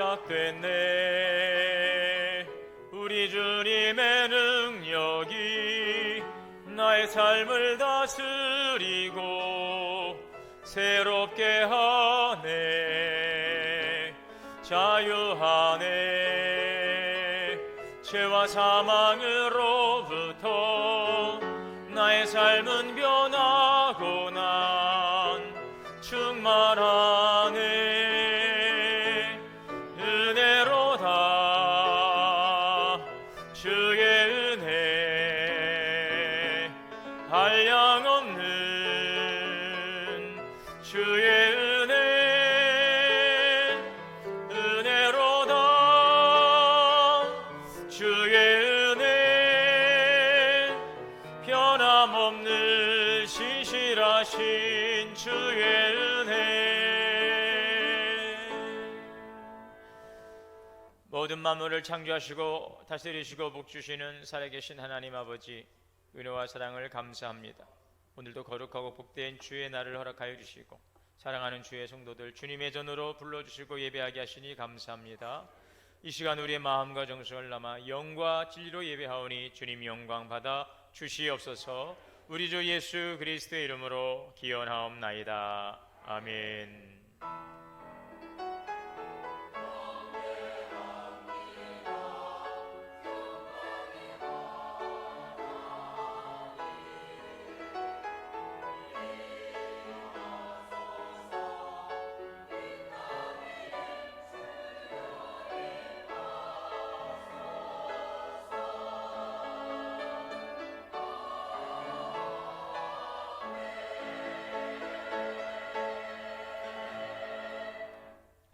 시작됐네. 우리 주님의 능력이 나의 삶을 다스리고 새롭게 하네. 자유하네. 죄와 사망으로부터 나의 삶은 변하고 난 충만하네. 은혜로다. 주의 은혜 한량없는 주의 은혜. 은혜로다. 주의 은혜 변함없는 신실하신 주의 은혜. 모든 만물을 창조하시고 다스리시고 복주시는 살아계신 하나님 아버지, 은혜와 사랑을 감사합니다. 오늘도 거룩하고 복된 주의 날을 허락하여 주시고 사랑하는 주의 성도들 주님의 전으로 불러주시고 예배하게 하시니 감사합니다. 이 시간 우리의 마음과 정성을 담아 영과 진리로 예배하오니 주님 영광 받아 주시옵소서. 우리 주 예수 그리스도의 이름으로 기원하옵나이다. 아멘.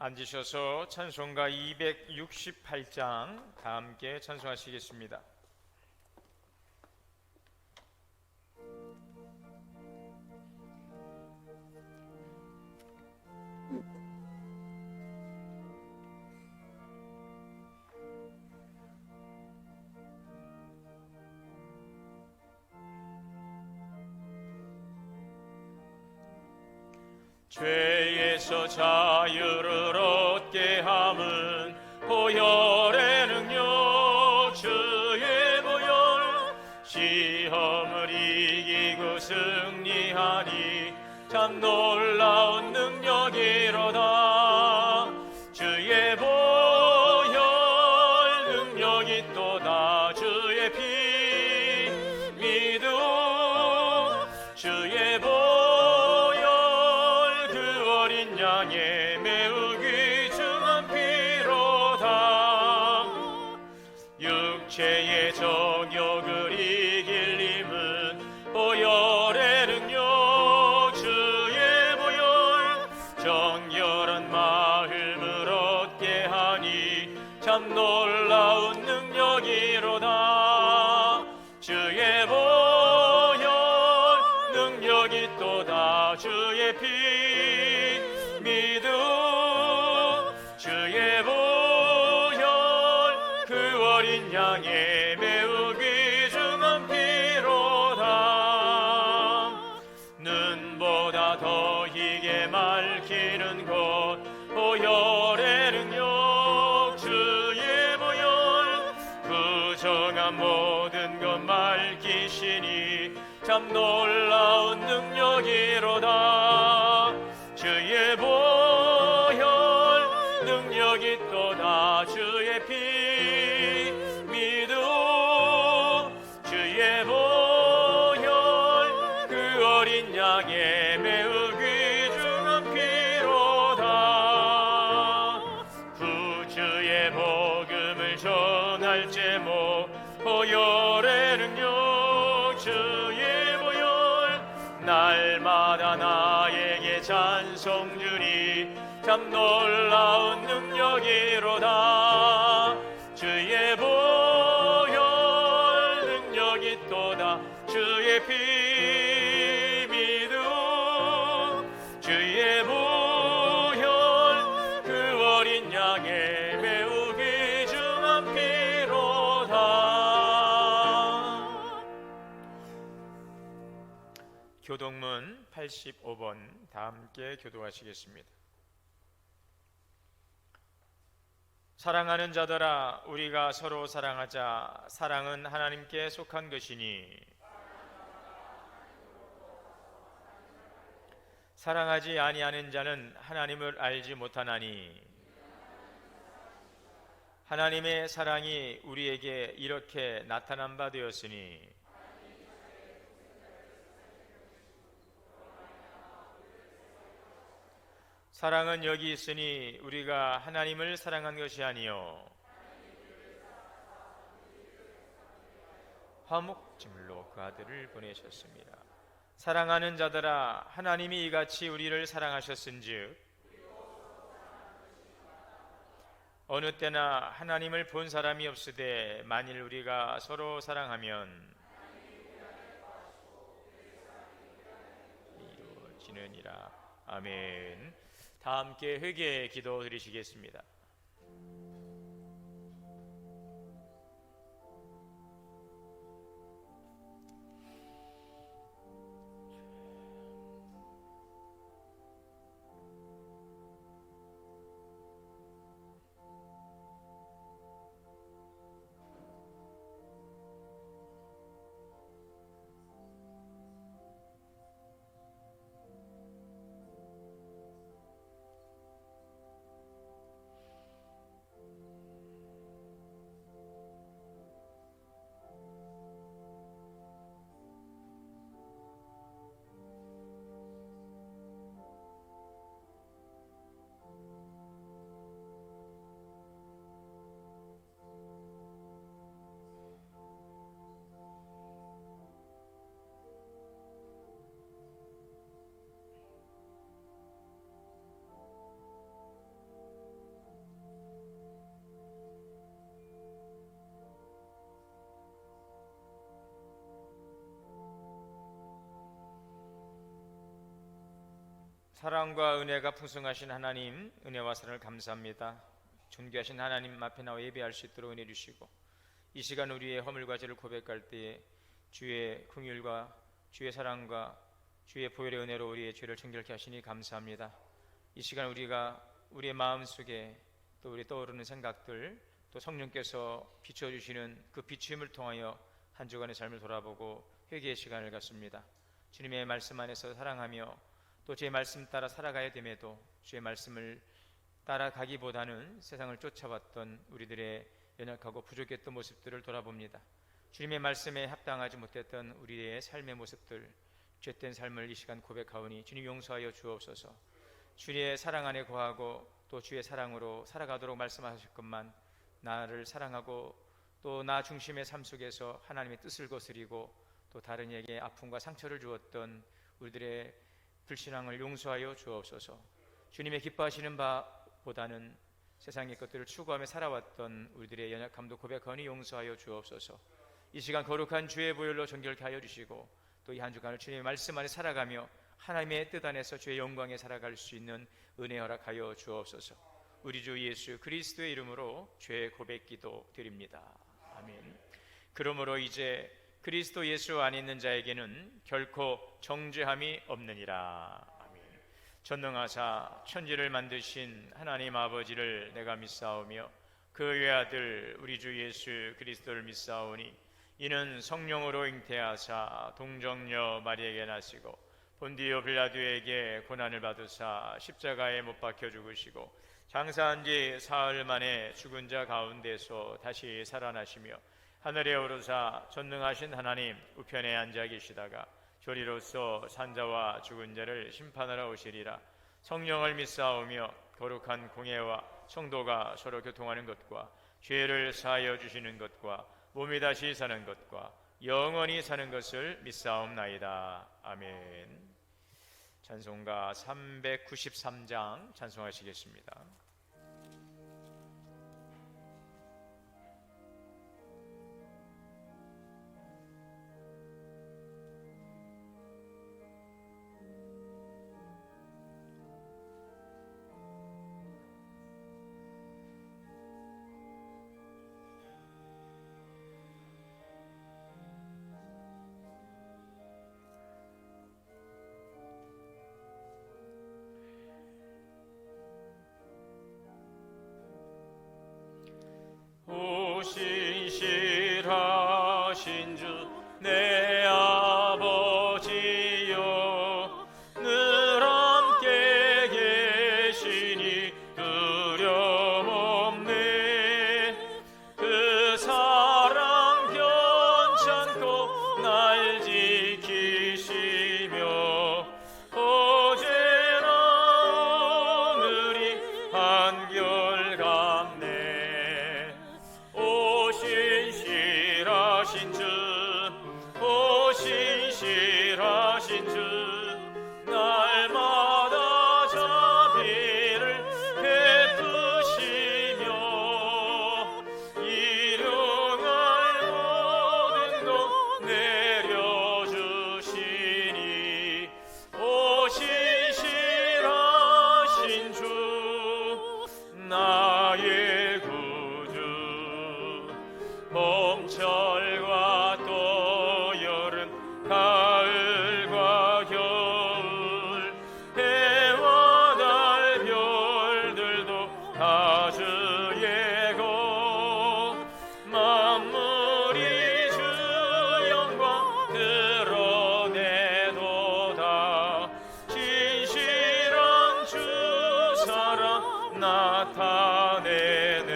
앉으셔서 찬송가 268장 다 함께 찬송하시겠습니다. 죄에서 자유를 얻게 함은 보혈의 능력. 주의 보혈 시험을 이기고 승리하니 참 놀라운 능력이로다. 주의 보혈 능력이 또다. 주의 피 믿음. 주의 매우 귀중한 피로다. 육체의 정욕을 이길 힘은 보혈의 능력. 주의 보혈 정결한 마음을 얻게 하니 참 놀라운 능력이로다. 주의 보혈 능력이 또다. 주의 피 믿음. 주의 보혈 그 어린 양의 매우 귀중한 피로다. 눈보다 더 희게 맑히는 것 보혈의 능력. 주의 보혈 부정한 모든 것 맑히시니 참 놀라운 능력이로다. 주의 보혈 능력이 또다. 주의 피 믿음. 주의 보혈 그 어린 양의 매우 귀중한 피로다. 구주의 복음을 전할 제목 보혈의 능력. 주의 보혈 날마다 나에게 찬송 주니 참 놀라운 능력이로다. 주의 보혈 능력이 또다. 주의 피 믿음. 주의 보혈 그 어린 양의 매우 귀중한 피로다. 교동문 85번 다 함께 교도하시겠습니다. 사랑하는 자들아 우리가 서로 사랑하자. 사랑은 하나님께 속한 것이니 사랑하지 아니하는 자는 하나님을 알지 못하나니 하나님의 사랑이 우리에게 이렇게 나타난 바 되었으니 사랑은 여기 있으니 우리가 하나님을 사랑한 것이 아니요 화목제물로 그 아들을 보내셨습니다. 사랑하는 자들아 하나님이 이같이 우리를 사랑하셨은즉 어느 때나 하나님을 본 사람이 없으되 만일 우리가 서로 사랑하면 이루어지느니라. 아멘. 다 함께 회개 기도 드리시겠습니다. 사랑과 은혜가 풍성하신 하나님, 은혜와 사랑을 감사합니다. 존귀하신 하나님 앞에 나와 예배할 수 있도록 은혜 주시고 이 시간 우리의 허물과 죄를 고백할 때에 주의 긍휼과 주의 사랑과 주의 보혈의 은혜로 우리의 죄를 정결케 하시니 감사합니다. 이 시간 우리가 우리의 마음속에 또 우리 떠오르는 생각들 또 성령께서 비춰주시는 그 비추임을 통하여 한 주간의 삶을 돌아보고 회개의 시간을 갖습니다. 주님의 말씀 안에서 사랑하며 또 주의 말씀 따라 살아가야 됨에도 주의 말씀을 따라가기보다는 세상을 쫓아왔던 우리들의 연약하고 부족했던 모습들을 돌아봅니다. 주님의 말씀에 합당하지 못했던 우리의 삶의 모습들, 죄된 삶을 이 시간 고백하오니 주님 용서하여 주옵소서. 주의 사랑 안에 거하고 또 주의 사랑으로 살아가도록 말씀하실 것만 나를 사랑하고 또 나 중심의 삶 속에서 하나님의 뜻을 거스리고 또 다른 이에게 아픔과 상처를 주었던 우리들의 불신앙을 용서하여 주옵소서. 주님의 기뻐하시는 바보다는 세상의 것들을 추구하며 살아왔던 우리들의 연약함도 고백하니 용서하여 주옵소서. 이 시간 거룩한 주의 보혈로 정결케 하여 주시고 또 이 한 주간을 주님의 말씀 안에 살아가며 하나님의 뜻 안에서 주의 영광에 살아갈 수 있는 은혜 허락하여 주옵소서. 우리 주 예수 그리스도의 이름으로 죄 고백 기도 드립니다. 아멘. 그러므로 이제 그리스도 예수 안에 있는 자에게는 결코 정죄함이 없느니라. 아멘. 전능하사 천지를 만드신 하나님 아버지를 내가 믿사오며 그 외아들 우리 주 예수 그리스도를 믿사오니 이는 성령으로 잉태하사 동정녀 마리에게 나시고 본디오 빌라도에게 고난을 받으사 십자가에 못 박혀 죽으시고 장사한 지 사흘 만에 죽은 자 가운데서 다시 살아나시며 하늘에 오르사 전능하신 하나님 우편에 앉아 계시다가 조리로서 산자와 죽은 자를 심판하러 오시리라. 성령을 믿사오며 거룩한 공예와 성도가 서로 교통하는 것과 죄를 사하여 주시는 것과 몸이 다시 사는 것과 영원히 사는 것을 믿사옵나이다. 아멘. 찬송가 393장 찬송하시겠습니다. 신실하신 주 내 아버지여 늘 함께 계시니 두려움 없네. 그 사랑 변찮고 날 지키시며 어제나 오늘이 한결같네. 오 신실하신 주, 오 신실하신 주 날마다 자비를 베푸시며 일용할 모든 것 내려주시니 오 신실하신 주 나의 구주. 봄철과 또 여름 가을과 겨울 해와 달 별들도 다 주의 것 만물이 주 영광 드러내도다. 신실한 주 사랑 나타내네.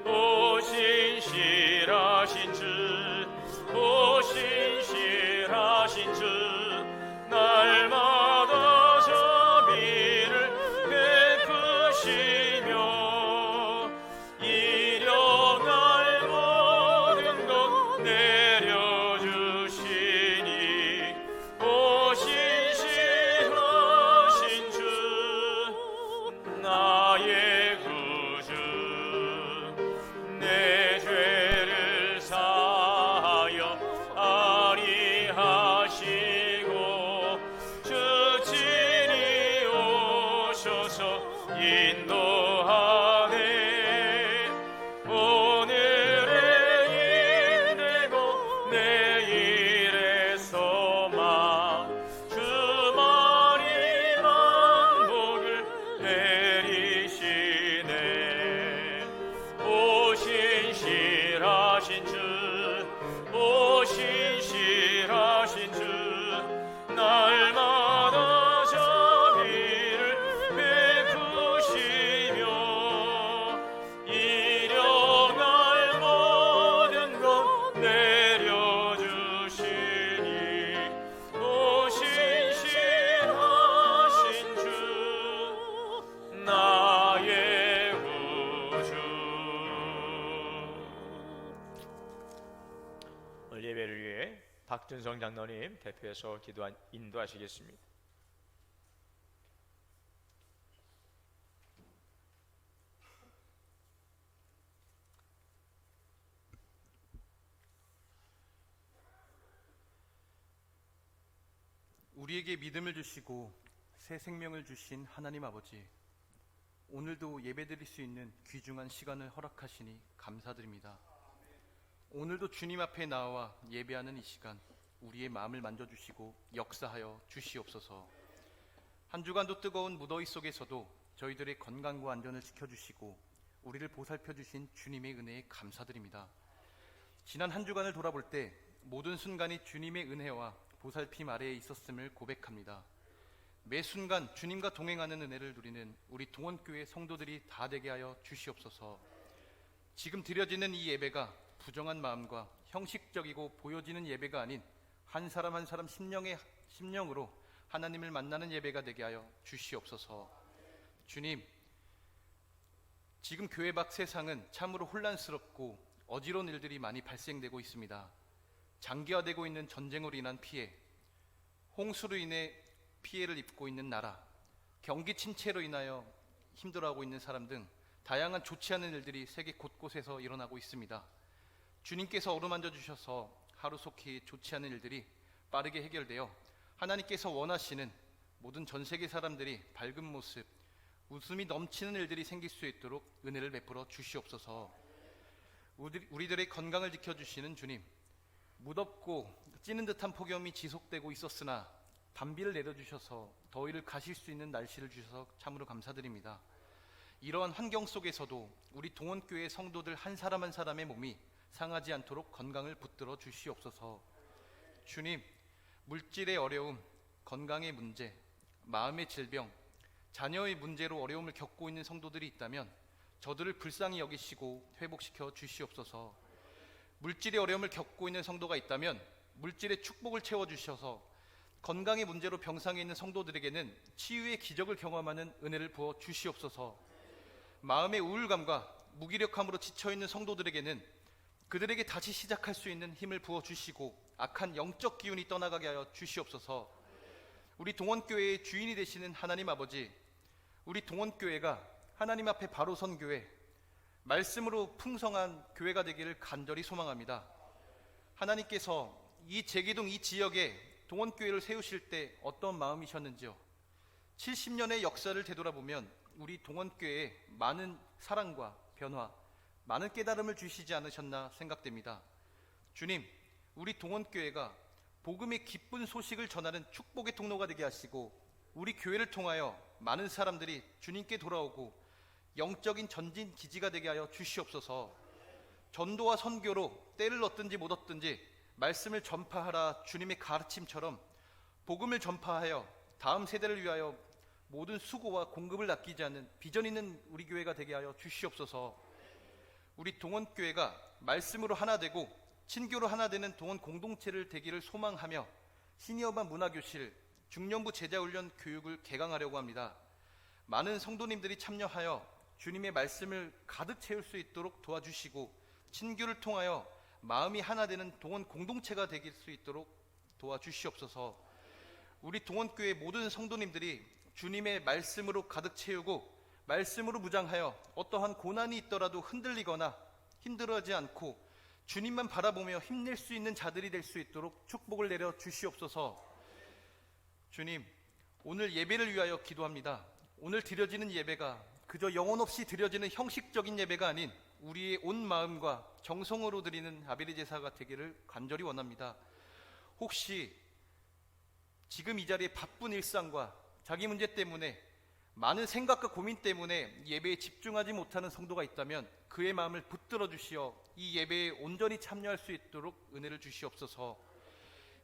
오 신실하신 주, 오 신실하신 주 날마다 자비를 베푸시며 일용할 모든 것 내려주시니 오 신실하신 주 나의 구주. 내 죄를 사하여 아리하시고 주 친히 오셔서 인도하네. 오늘의 인내고 내일의 소망 주말이 만복을 내리시네. 오 신실하신 주, 오 신실하신 주 날마다 자비를 베푸시며 일용할 모든 것 내려주시니 오 신실하신 주 나의 구주. 오늘 예배를 위해 박준성 장로님 대표해서 인도하시겠습니다. 우리에게 믿음을 주시고 새 생명을 주신 하나님 아버지, 오늘도 예배드릴 수 있는 귀중한 시간을 허락하시니 감사드립니다. 오늘도 주님 앞에 나와 예배하는 이 시간, 우리의 마음을 만져주시고 역사하여 주시옵소서. 한 주간도 뜨거운 무더위 속에서도 저희들의 건강과 안전을 지켜주시고 우리를 보살펴 주신 주님의 은혜에 감사드립니다. 지난 한 주간을 돌아볼 때 모든 순간이 주님의 은혜와 보살핌 아래에 있었음을 고백합니다. 매 순간 주님과 동행하는 은혜를 누리는 우리 동원교회 성도들이 다 되게 하여 주시옵소서. 지금 드려지는 이 예배가 부정한 마음과 형식적이고 보여지는 예배가 아닌 한 사람 한 사람 심령으로 하나님을 만나는 예배가 되게 하여 주시옵소서. 주님, 지금 교회 밖 세상은 참으로 혼란스럽고 어지러운 일들이 많이 발생되고 있습니다. 장기화되고 있는 전쟁으로 인한 피해, 홍수로 인해 피해를 입고 있는 나라, 경기 침체로 인하여 힘들어하고 있는 사람 등 다양한 좋지 않은 일들이 세계 곳곳에서 일어나고 있습니다. 주님께서 어루만져 주셔서 하루속히 좋지 않은 일들이 빠르게 해결되어 하나님께서 원하시는 모든 전 세계 사람들이 밝은 모습, 웃음이 넘치는 일들이 생길 수 있도록 은혜를 베풀어 주시옵소서. 우리들의 건강을 지켜주시는 주님, 무덥고 찌는 듯한 폭염이 지속되고 있었으나 단비를 내려주셔서 더위를 가실 수 있는 날씨를 주셔서 참으로 감사드립니다. 이러한 환경 속에서도 우리 동원교회 성도들 한 사람 한 사람의 몸이 상하지 않도록 건강을 붙들어 주시옵소서. 주님, 물질의 어려움, 건강의 문제, 마음의 질병, 자녀의 문제로 어려움을 겪고 있는 성도들이 있다면 저들을 불쌍히 여기시고 회복시켜 주시옵소서. 물질의 어려움을 겪고 있는 성도가 있다면 물질의 축복을 채워주셔서 건강의 문제로 병상에 있는 성도들에게는 치유의 기적을 경험하는 은혜를 부어 주시옵소서. 마음의 우울감과 무기력함으로 지쳐있는 성도들에게는 그들에게 다시 시작할 수 있는 힘을 부어 주시고 악한 영적 기운이 떠나가게 하여 주시옵소서. 우리 동원교회의 주인이 되시는 하나님 아버지, 우리 동원교회가 하나님 앞에 바로 선 교회, 말씀으로 풍성한 교회가 되기를 간절히 소망합니다. 하나님께서 이 제기동 이 지역에 동원교회를 세우실 때 어떤 마음이셨는지요? 70년의 역사를 되돌아보면 우리 동원교회에 많은 사랑과 변화, 많은 깨달음을 주시지 않으셨나 생각됩니다. 주님, 우리 동원교회가 복음의 기쁜 소식을 전하는 축복의 통로가 되게 하시고 우리 교회를 통하여 많은 사람들이 주님께 돌아오고 영적인 전진 기지가 되게 하여 주시옵소서. 전도와 선교로 때를 얻든지 못 얻든지 말씀을 전파하라 주님의 가르침처럼 복음을 전파하여 다음 세대를 위하여 모든 수고와 공급을 아끼지 않는 비전 있는 우리 교회가 되게 하여 주시옵소서. 우리 동원교회가 말씀으로 하나 되고 친교로 하나 되는 동원 공동체를 되기를 소망하며 시니어반 문화교실, 중년부 제자훈련 교육을 개강하려고 합니다. 많은 성도님들이 참여하여 주님의 말씀을 가득 채울 수 있도록 도와주시고 친교를 통하여 마음이 하나 되는 동원 공동체가 되길 수 있도록 도와주시옵소서. 우리 동원교회 모든 성도님들이 주님의 말씀으로 가득 채우고 말씀으로 무장하여 어떠한 고난이 있더라도 흔들리거나 힘들어하지 않고 주님만 바라보며 힘낼 수 있는 자들이 될 수 있도록 축복을 내려 주시옵소서. 주님, 오늘 예배를 위하여 기도합니다. 오늘 드려지는 예배가 그저 영혼 없이 드려지는 형식적인 예배가 아닌 우리의 온 마음과 정성으로 드리는 아벨의 제사가 되기를 간절히 원합니다. 혹시 지금 이 자리에 바쁜 일상과 자기 문제 때문에 많은 생각과 고민 때문에 예배에 집중하지 못하는 성도가 있다면 그의 마음을 붙들어 주시어 이 예배에 온전히 참여할 수 있도록 은혜를 주시옵소서.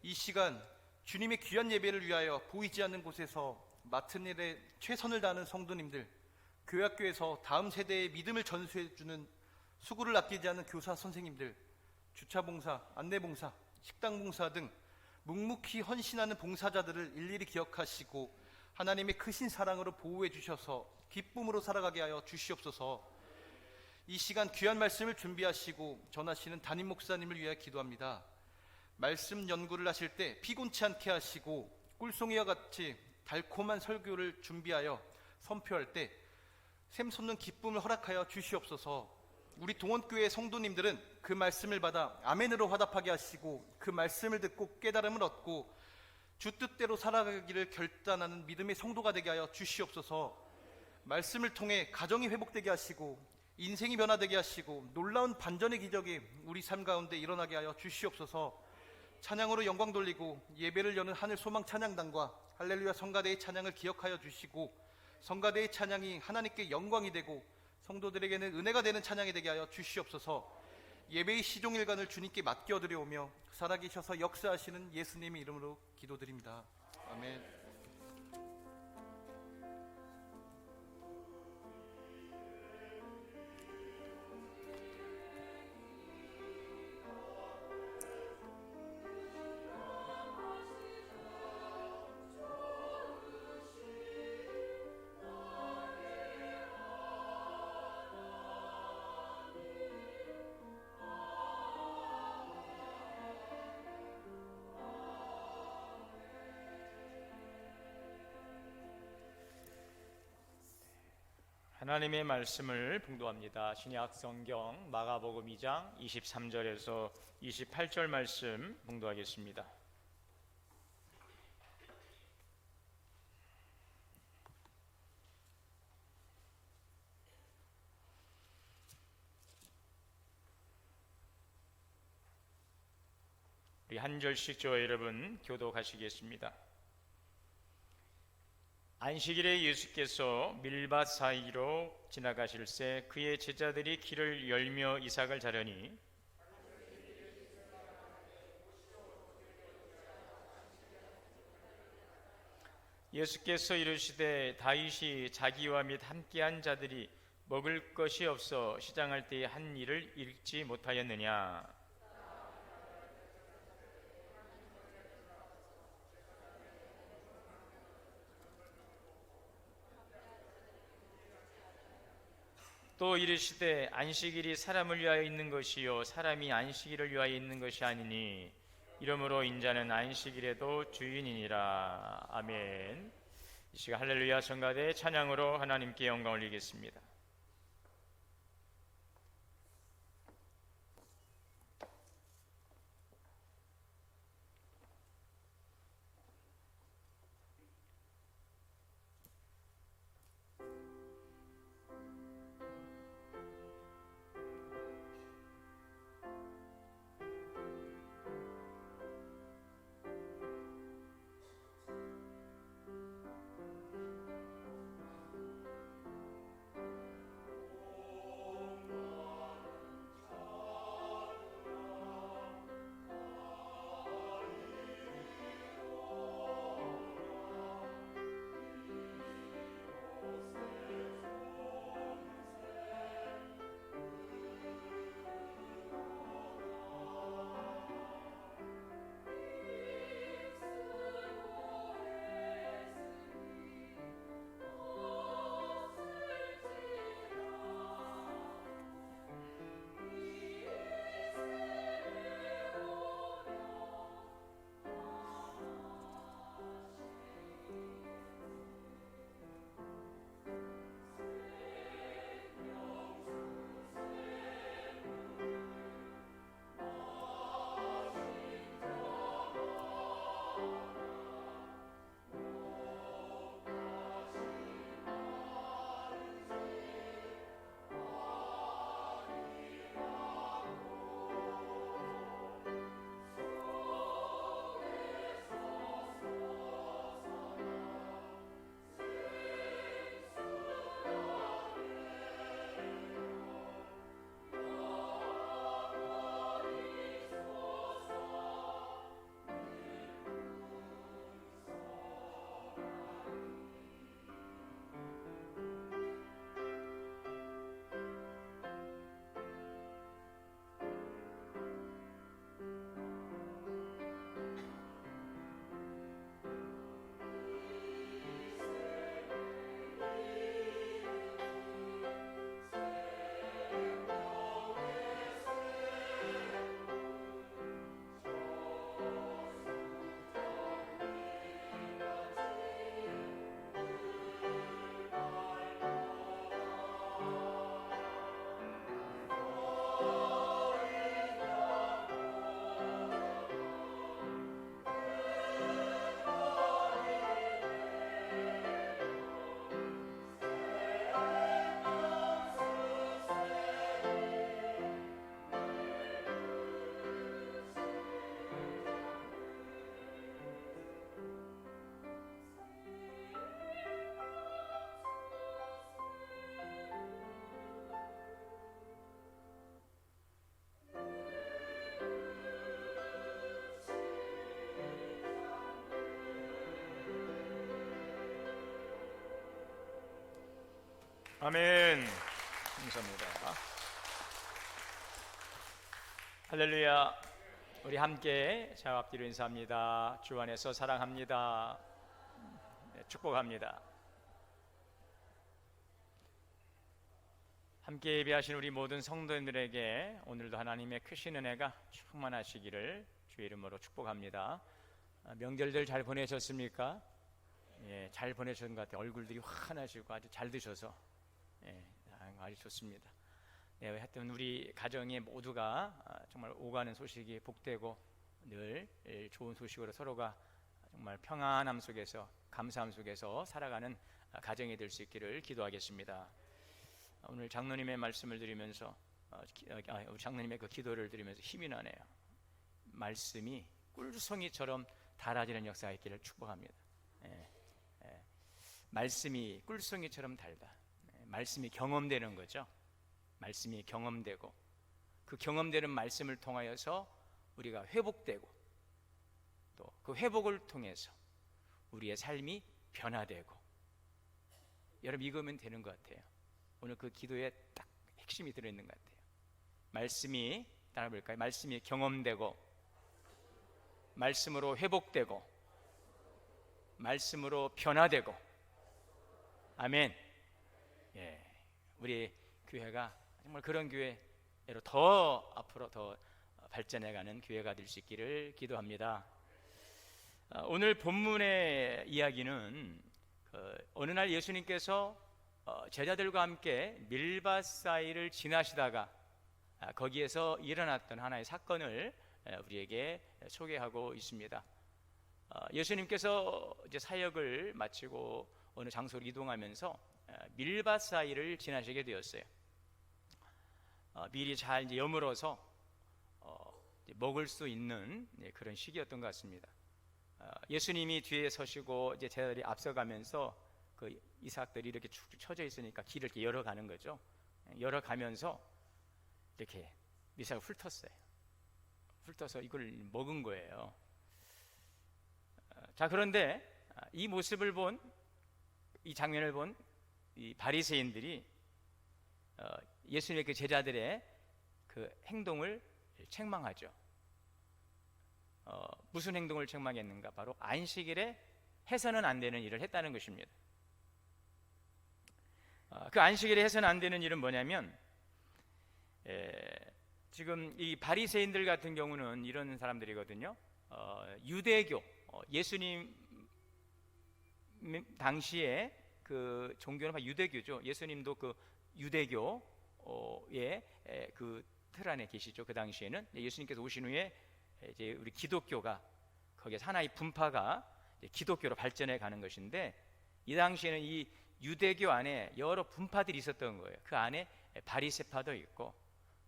이 시간 주님의 귀한 예배를 위하여 보이지 않는 곳에서 맡은 일에 최선을 다하는 성도님들, 교회학교에서 다음 세대의 믿음을 전수해주는 수고를 아끼지 않는 교사 선생님들, 주차봉사, 안내봉사, 식당봉사 등 묵묵히 헌신하는 봉사자들을 일일이 기억하시고 하나님의 크신 사랑으로 보호해 주셔서 기쁨으로 살아가게 하여 주시옵소서. 이 시간 귀한 말씀을 준비하시고 전하시는 담임 목사님을 위하여 기도합니다. 말씀 연구를 하실 때 피곤치 않게 하시고 꿀송이와 같이 달콤한 설교를 준비하여 선포할 때 샘솟는 기쁨을 허락하여 주시옵소서. 우리 동원교회 성도님들은 그 말씀을 받아 아멘으로 화답하게 하시고 그 말씀을 듣고 깨달음을 얻고 주 뜻대로 살아가기를 결단하는 믿음의 성도가 되게 하여 주시옵소서. 말씀을 통해 가정이 회복되게 하시고 인생이 변화되게 하시고 놀라운 반전의 기적이 우리 삶 가운데 일어나게 하여 주시옵소서. 찬양으로 영광 돌리고 예배를 여는 하늘 소망 찬양단과 할렐루야 성가대의 찬양을 기억하여 주시고 성가대의 찬양이 하나님께 영광이 되고 성도들에게는 은혜가 되는 찬양이 되게 하여 주시옵소서. 예배의 시종일관을 주님께 맡겨드려오며 살아계셔서 역사하시는 예수님의 이름으로 기도드립니다. 아멘. 하나님의 말씀을 봉독합니다. 신약 성경 마가복음 2장 23절에서 28절 말씀 봉독하겠습니다. 우리 한 절씩 저와 여러분 교독하시겠습니다. 안식일에 예수께서 밀밭 사이로 지나가실새 그의 제자들이 길을 열며 이삭을 자려니 예수께서 이르시되 다윗이 자기와 및 함께한 자들이 먹을 것이 없어 시장할 때에 한 일을 읽지 못하였느냐. 또 이르시되 안식일이 사람을 위하여 있는 것이요 사람이 안식일을 위하여 있는 것이 아니니 이러므로 인자는 안식일에도 주인이니라. 아멘. 이 시간 할렐루야 성가대 찬양으로 하나님께 영광을 올리겠습니다. 아멘. 감사합니다. 할렐루야. 우리 함께 자 앞뒤로 인사합니다. 주 안에서 사랑합니다. 네, 축복합니다. 함께 예배하신 우리 모든 성도님들에게 오늘도 하나님의 크신 은혜가 충만하시기를 주의 이름으로 축복합니다. 명절들 잘 보내셨습니까? 예, 잘 보내셨는 것 같아요. 얼굴들이 환하시고 아주 잘 드셔서 아주 좋습니다. 네, 하여튼 우리 가정의 모두가 정말 오가는 소식이 복되고 늘 좋은 소식으로 서로가 정말 평안함 속에서 감사함 속에서 살아가는 가정이 될 수 있기를 기도하겠습니다. 오늘 장로님의 말씀을 드리면서 우리 장로님의 그 기도를 드리면서 힘이 나네요. 말씀이 꿀송이처럼 달아지는 역사가 있기를 축복합니다. 말씀이 꿀송이처럼 달다. 말씀이 경험되는 거죠. 말씀이 경험되고 그 경험되는 말씀을 통하여서 우리가 회복되고 또 그 회복을 통해서 우리의 삶이 변화되고, 여러분 이거면 되는 것 같아요. 오늘 그 기도에 딱 핵심이 들어있는 것 같아요. 말씀이, 따라 볼까요? 말씀이 경험되고, 말씀으로 회복되고, 말씀으로 변화되고. 아멘. 예, 우리 교회가 정말 그런 교회로 더 앞으로 더 발전해가는 교회가 될 수 있기를 기도합니다. 오늘 본문의 이야기는 어느 날 예수님께서 제자들과 함께 밀밭 사이를 지나시다가 거기에서 일어났던 하나의 사건을 우리에게 소개하고 있습니다. 예수님께서 이제 사역을 마치고 어느 장소로 이동하면서 밀밭 사이를 지나시게 되었어요. 밀이 잘 이제 여물어서 먹을 수 있는 그런 시기였던 것 같습니다. 예수님이 뒤에 서시고 이제 제자들이 앞서가면서 그 이삭들이 이렇게 축축 쳐져 있으니까 길을 이렇게 열어가는 거죠. 열어가면서 이렇게 이삭을 훑었어요. 훑어서 이걸 먹은 거예요. 자, 그런데 이 모습을 본, 이 장면을 본 이 바리새인들이 예수님의 그 제자들의 그 행동을 책망하죠. 무슨 행동을 책망했는가? 바로 안식일에 해서는 안 되는 일을 했다는 것입니다. 그 안식일에 해서는 안 되는 일은 뭐냐면, 지금 이 바리새인들 같은 경우는 이런 사람들이거든요. 유대교, 예수님 당시에 그 종교는 유대교죠. 예수님도 그 유대교의 그 틀 안에 계시죠. 그 당시에는 예수님께서 오신 후에 이제 우리 기독교가 거기에서 하나의 분파가 기독교로 발전해 가는 것인데, 이 당시에는 이 유대교 안에 여러 분파들이 있었던 거예요. 그 안에 바리새파도 있고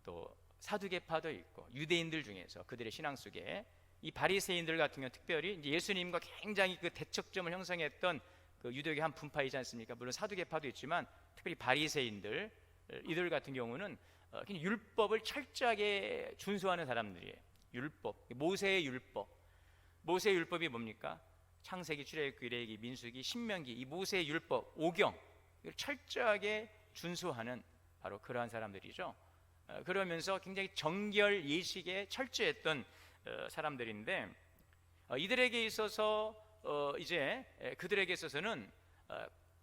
또 사두개파도 있고, 유대인들 중에서 그들의 신앙 속에 이 바리새인들 같은 경우 특별히 이제 예수님과 굉장히 그 대척점을 형성했던 그 유대교 한 분파이지 않습니까? 물론 사두개파도 있지만 특별히 바리새인들, 이들 같은 경우는 율법을 철저하게 준수하는 사람들이에요. 율법, 모세의 율법. 모세의 율법이 뭡니까? 창세기, 출애굽기, 레위기, 민수기, 신명기, 이 모세의 율법 5경 이걸 철저하게 준수하는 바로 그러한 사람들이죠. 그러면서 굉장히 정결 예식에 철저했던 사람들인데, 이들에게 있어서 이제 그들에게 있어서는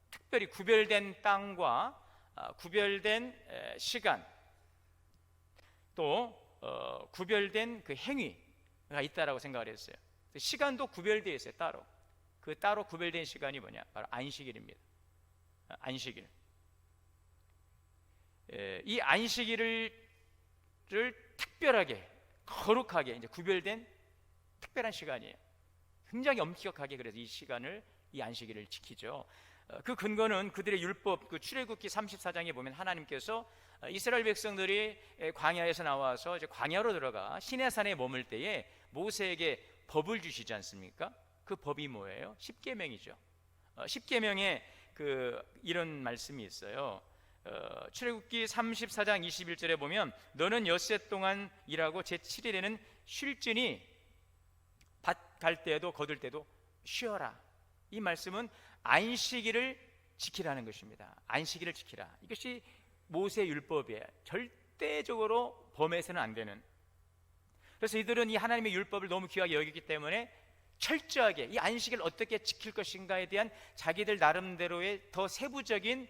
특별히 구별된 땅과 구별된 시간, 또 구별된 그 행위가 있다라고 생각을 했어요. 시간도 구별되어 있어요. 따로 구별된 시간이 뭐냐? 바로 안식일입니다. 안식일. 이 안식일을 특별하게 거룩하게 이제 구별된 특별한 시간이에요. 굉장히 엄격하게 그래서 이 시간을, 이 안식일을 지키죠. 그 근거는 그들의 율법, 그 출애굽기 34장에 보면 하나님께서 이스라엘 백성들이 광야에서 나와서 이제 광야로 들어가 시내산에 머물 때에 모세에게 법을 주시지 않습니까? 그 법이 뭐예요? 십계명이죠. 십계명에 그 이런 말씀이 있어요. 출애굽기 34장 21절에 보면 너는 엿새 동안 일하고 제7일에는 쉴지니 밭 갈 때도 거둘 때도 쉬어라. 이 말씀은 안식일을 지키라는 것입니다. 안식일을 지키라. 이것이 모세 율법이에요. 절대적으로 범해서는 안 되는. 그래서 이들은 이 하나님의 율법을 너무 귀하게 여기기 때문에 철저하게 이 안식일을 어떻게 지킬 것인가에 대한 자기들 나름대로의 더 세부적인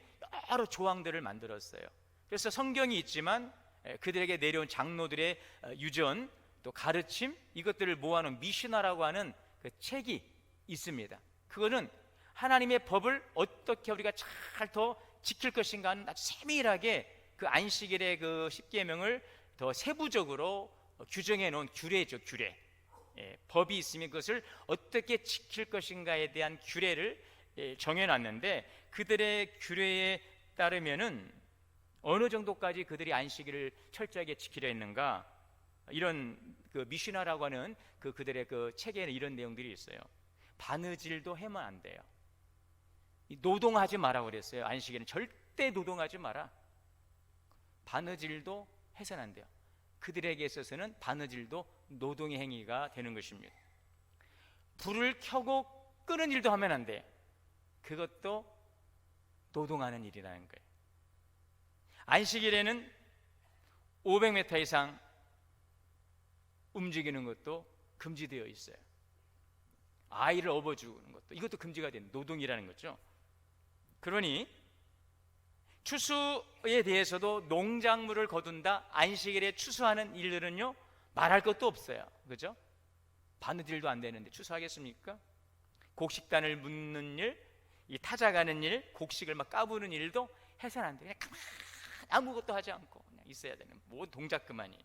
여러 조항들을 만들었어요. 그래서 성경이 있지만 그들에게 내려온 장로들의 유전, 또 가르침, 이것들을 모아놓은 미시나라고 하는 그 책이 있습니다. 그거는 하나님의 법을 어떻게 우리가 잘 더 지킬 것인가 하는 아주 세밀하게 그 안식일의 그 십계명을 더 세부적으로 규정해 놓은 규례죠. 규례. 법이 있으면 그것을 어떻게 지킬 것인가에 대한 규례를 정해놨는데, 그들의 규례에 따르면은 어느 정도까지 그들이 안식일을 철저하게 지키려 했는가, 이런 그 미시나라고 하는 그들의 그 책에는 이런 내용들이 있어요. 바느질도 하면 안 돼요. 노동하지 마라 그랬어요. 안식일은 절대 노동하지 마라. 바느질도 해서는 안 돼요. 그들에게 있어서는 바느질도 노동의 행위가 되는 것입니다. 불을 켜고 끄는 일도 하면 안 돼. 그것도 노동하는 일이라는 거예요. 안식일에는 500m 이상 움직이는 것도 금지되어 있어요. 아이를 업어주는 것도, 이것도 금지가 되는 노동이라는 거죠. 그러니 추수에 대해서도 농작물을 거둔다, 안식일에 추수하는 일들은요 말할 것도 없어요. 그죠? 바느질도 안 되는데 추수하겠습니까? 곡식단을 묻는 일, 이 타작하는 일, 곡식을 막 까부는 일도 해서는 안 돼. 그냥 가만히 아무것도 하지 않고 그냥 있어야 되는, 모든 동작 그만이.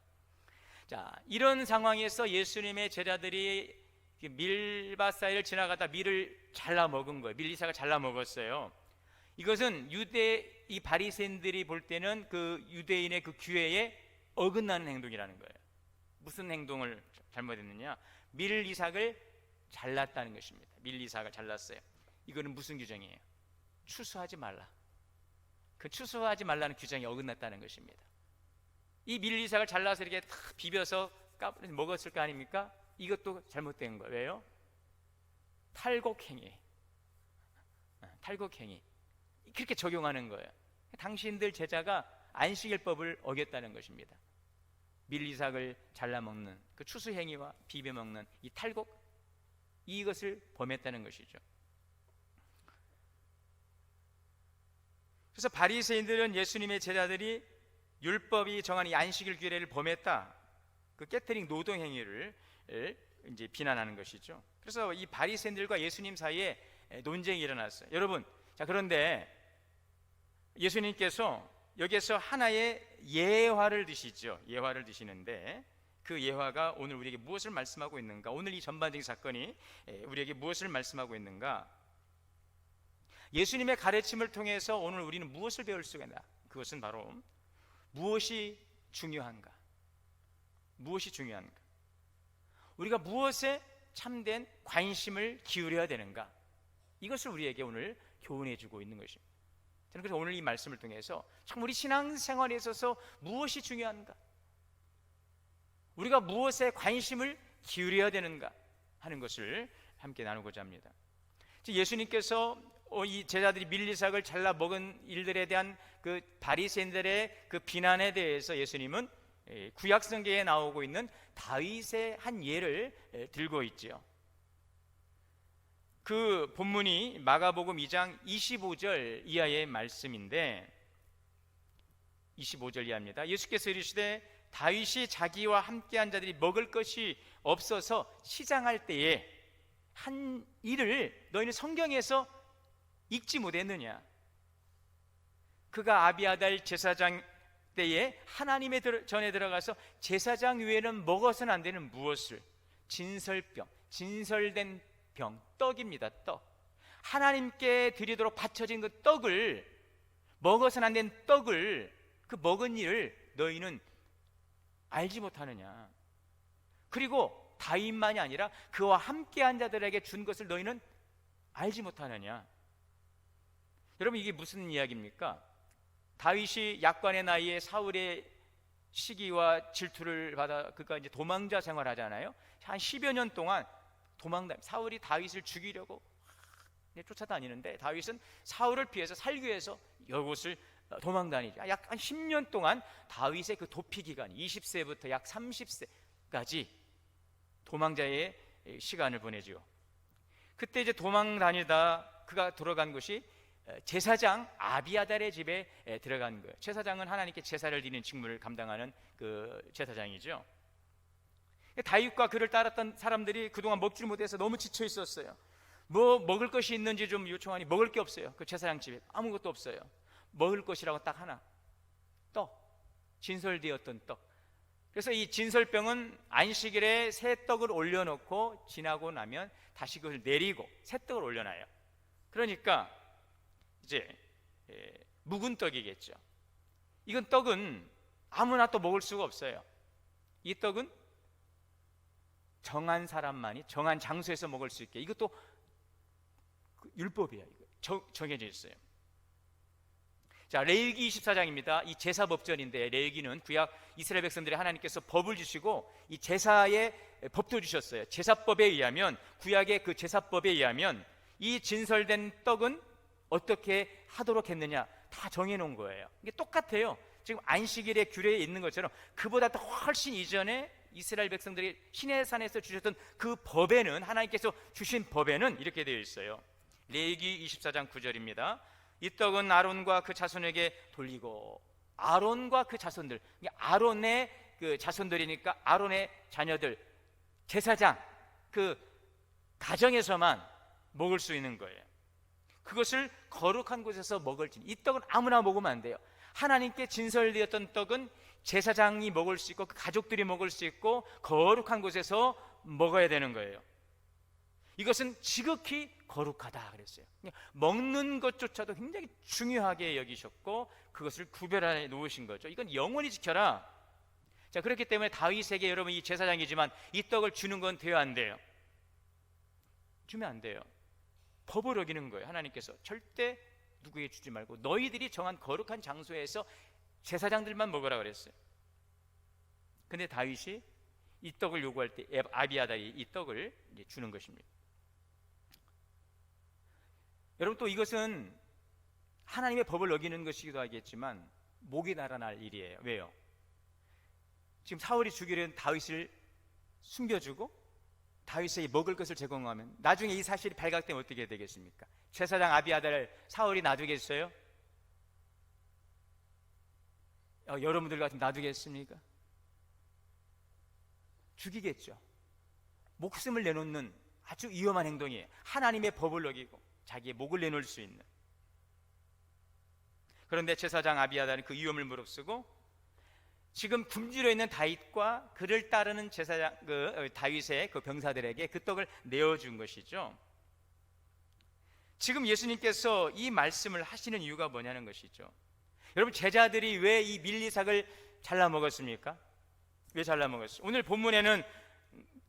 자, 이런 상황에서 예수님의 제자들이 밀밭 사이를 지나가다 밀을 잘라 먹은 거예요. 밀리사가 잘라 먹었어요. 이것은 이 바리새인들이 볼 때는 그 유대인의 그 규례에 어긋나는 행동이라는 거예요. 무슨 행동을 잘못했느냐? 밀리삭을 잘랐다는 것입니다. 밀리삭을 잘랐어요. 이거는 무슨 규정이에요? 추수하지 말라. 그 추수하지 말라는 규정이 어긋났다는 것입니다. 이 밀리삭을 잘라서 이렇게 탁 비벼서 먹었을 거 아닙니까? 이것도 잘못된 거예요. 왜요? 탈곡행위. 탈곡행위. 그렇게 적용하는 거예요. 당신들 제자가 안식일법을 어겼다는 것입니다. 밀리삭을 잘라 먹는 그 추수 행위와 비벼 먹는 이 탈곡, 이것을 범했다는 것이죠. 그래서 바리새인들은 예수님의 제자들이 율법이 정한 이 안식일 규례를 범했다, 그 깨트링 노동 행위를 이제 비난하는 것이죠. 그래서 이 바리새인들과 예수님 사이에 논쟁이 일어났어요. 여러분, 자, 그런데 예수님께서 여기에서 하나의 예화를 드시죠. 예화를 드시는데 그 예화가 오늘 우리에게 무엇을 말씀하고 있는가? 오늘 이 전반적인 사건이 우리에게 무엇을 말씀하고 있는가? 예수님의 가르침을 통해서 오늘 우리는 무엇을 배울 수가 있나? 그것은 바로 무엇이 중요한가? 무엇이 중요한가? 우리가 무엇에 참된 관심을 기울여야 되는가? 이것을 우리에게 오늘 교훈해 주고 있는 것입니다. 저는 그래서 오늘 이 말씀을 통해서 참 우리 신앙생활에 있어서 무엇이 중요한가? 우리가 무엇에 관심을 기울여야 되는가 하는 것을 함께 나누고자 합니다. 예수님께서 이 제자들이 밀리삭을 잘라 먹은 일들에 대한 그 바리새인들의 그 비난에 대해서 예수님은 구약 성경에 나오고 있는 다윗의 한 예를 들고 있지요. 그 본문이 마가복음 2장 25절 이하의 말씀인데 25절 이하입니다. 예수께서 이르시되 다윗이 자기와 함께한 자들이 먹을 것이 없어서 시장할 때에 한 일을 너희는 성경에서 읽지 못했느냐? 그가 아비아달 제사장 때에 하나님의 전에 들어가서 제사장 외에는 먹어서는 안 되는 무엇을? 진설병, 진설된 병, 떡입니다. 떡. 하나님께 드리도록 바쳐진 그 떡을, 먹어서는 안 되는 떡을, 그 먹은 일을 너희는 알지 못하느냐? 그리고 다윗만이 아니라 그와 함께한 자들에게 준 것을 너희는 알지 못하느냐? 여러분, 이게 무슨 이야기입니까? 다윗이 약관의 나이에 사울의 시기와 질투를 받아 그가 이제 도망자 생활하잖아요. 한 10여 년 동안 사울이 다윗을 죽이려고 쫓아다니는데 다윗은 사울을 피해서 살기 위해서 이곳을 도망다니죠. 약 한 10년 동안 다윗의 그 도피 기간, 20세부터 약 30세까지 도망자의 시간을 보내죠. 그때 이제 도망다니다 그가 들어간 곳이 제사장 아비아달의 집에 들어간 거예요. 제사장은 하나님께 제사를 드리는 직무를 감당하는 그 제사장이죠. 다윗과 그를 따랐던 사람들이 그동안 먹지 못해서 너무 지쳐 있었어요. 뭐 먹을 것이 있는지 좀 요청하니 먹을 게 없어요. 그 제사장 집에 아무것도 없어요. 먹을 것이라고 딱 하나, 떡, 진설되었던 떡. 그래서 이 진설병은 안식일에 새 떡을 올려놓고 지나고 나면 다시 그걸 내리고 새 떡을 올려놔요. 그러니까 이제 묵은 떡이겠죠. 이건 떡은 아무나 또 먹을 수가 없어요. 이 떡은 정한 사람만이 정한 장소에서 먹을 수 있게, 이것도 율법이에요. 정해져 있어요. 자, 레위기 24장입니다. 이 제사법전인데, 레위기는 구약 이스라엘 백성들이 하나님께서 법을 주시고 이 제사의 법도 주셨어요. 제사법에 의하면, 구약의 그 제사법에 의하면 이 진설된 떡은 어떻게 하도록 했느냐 다 정해놓은 거예요. 이게 똑같아요. 지금 안식일의 규례에 있는 것처럼 그보다 더 훨씬 이전에 이스라엘 백성들이 시내산에서 주셨던 그 법에는, 하나님께서 주신 법에는 이렇게 되어 있어요. 레위기 24장 9절입니다. 이 떡은 아론과 그 자손에게 돌리고, 아론과 그 자손들, 아론의 그 자손들이니까 아론의 자녀들, 제사장 그 가정에서만 먹을 수 있는 거예요. 그것을 거룩한 곳에서 먹을지, 이 떡은 아무나 먹으면 안 돼요. 하나님께 진설되었던 떡은 제사장이 먹을 수 있고 그 가족들이 먹을 수 있고 거룩한 곳에서 먹어야 되는 거예요. 이것은 지극히 거룩하다 그랬어요. 먹는 것조차도 굉장히 중요하게 여기셨고 그것을 구별해 놓으신 거죠. 이건 영원히 지켜라. 자, 그렇기 때문에 다윗에게 여러분 이 제사장이지만 이 떡을 주는 건 돼야 안 돼요. 주면 안 돼요. 법을 어기는 거예요. 하나님께서 절대 누구에게 주지 말고 너희들이 정한 거룩한 장소에서 제사장들만 먹으라 그랬어요. 근데 다윗이 이 떡을 요구할 때 아비아달이 이 떡을 이제 주는 것입니다. 여러분, 또 이것은 하나님의 법을 어기는 것이기도 하겠지만 목이 날아날 일이에요. 왜요? 지금 사울이 죽이려 는 다윗을 숨겨주고 다윗에게 먹을 것을 제공하면 나중에 이 사실이 발각되면 어떻게 되겠습니까? 제사장 아비아달을 사울이 놔두겠어요? 여러분들 같으면 놔두겠습니까? 죽이겠죠. 목숨을 내놓는 아주 위험한 행동이에요. 하나님의 법을 어기고 자기의 목을 내놓을 수 있는. 그런데 제사장 아비아달은 그 위험을 무릅쓰고 지금 굶주려 있는 다윗과 그를 따르는 제사장 다윗의 그 병사들에게 그 떡을 내어준 것이죠. 지금 예수님께서 이 말씀을 하시는 이유가 뭐냐는 것이죠. 여러분, 제자들이 왜 이 밀리삭을 잘라 먹었습니까? 왜 잘라 먹었어요? 오늘 본문에는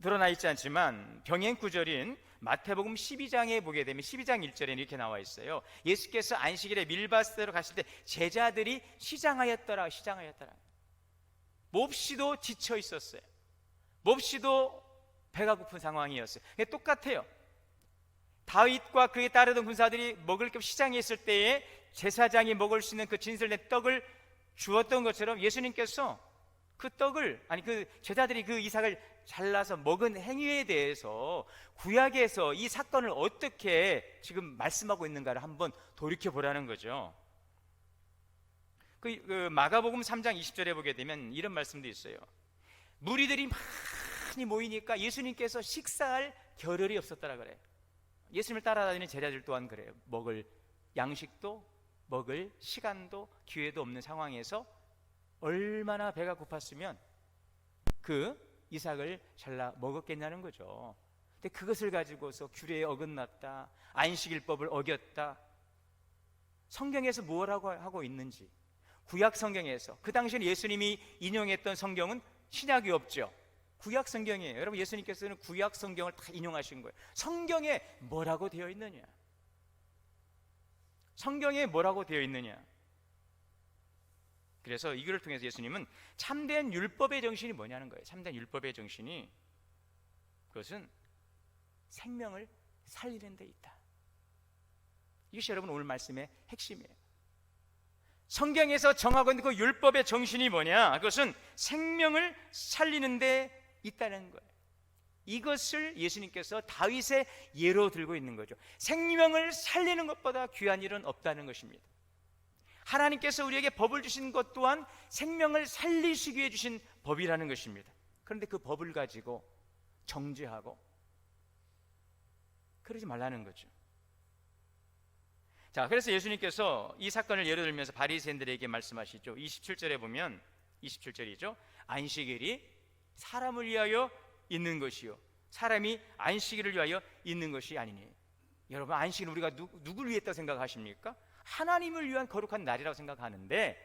드러나 있지 않지만 병행 구절인 마태복음 12장에 보게 되면 12장 1절에 이렇게 나와 있어요. 예수께서 안식일에 밀밭으로 가실 때 제자들이 시장하였더라. 몹시도 지쳐 있었어요. 몹시도 배가 고픈 상황이었어요. 똑같아요. 다윗과 그에 따르던 군사들이 먹을 게 시장에 있을 때에 제사장이 먹을 수 있는 그 진설된 떡을 주었던 것처럼 예수님께서 그 떡을, 아니 그 제자들이 그 이삭을 잘라서 먹은 행위에 대해서 구약에서 이 사건을 어떻게 지금 말씀하고 있는가를 한번 돌이켜 보라는 거죠. 그 마가복음 3장 20절에 보게 되면 이런 말씀도 있어요. 무리들이 많이 모이니까 예수님께서 식사할 겨를이 없었더라 그래요. 예수님을 따라다니는 제자들 또한 그래요. 먹을 양식도 먹을 시간도 기회도 없는 상황에서 얼마나 배가 고팠으면 그 이삭을 잘라 먹었겠냐는 거죠. 근데 그것을 가지고서 규례에 어긋났다, 안식일법을 어겼다, 성경에서 뭐라고 하고 있는지, 구약 성경에서, 그 당시에 예수님이 인용했던 성경은 신약이 없죠. 구약 성경이에요. 여러분, 예수님께서는 구약 성경을 다 인용하신 거예요. 성경에 뭐라고 되어 있느냐? 성경에 뭐라고 되어 있느냐? 그래서 이거를 통해서 예수님은 참된 율법의 정신이 뭐냐는 거예요. 참된 율법의 정신이, 그것은 생명을 살리는 데 있다. 이것이 여러분 오늘 말씀의 핵심이에요. 성경에서 정하고 있는 그 율법의 정신이 뭐냐? 그것은 생명을 살리는 데 있다는 거예요. 이것을 예수님께서 다윗의 예로 들고 있는 거죠. 생명을 살리는 것보다 귀한 일은 없다는 것입니다. 하나님께서 우리에게 법을 주신 것 또한 생명을 살리시기 위해 주신 법이라는 것입니다. 그런데 그 법을 가지고 정죄하고 그러지 말라는 거죠. 자, 그래서 예수님께서 이 사건을 예로 들면서 바리새인들에게 말씀하시죠. 27절에 보면 27절이죠. 안식일이 사람을 위하여 있는 것이요, 사람이 안식일을 위하여 있는 것이 아니니. 여러분, 안식일은 우리가 누구를 위했다고 생각하십니까? 하나님을 위한 거룩한 날이라고 생각하는데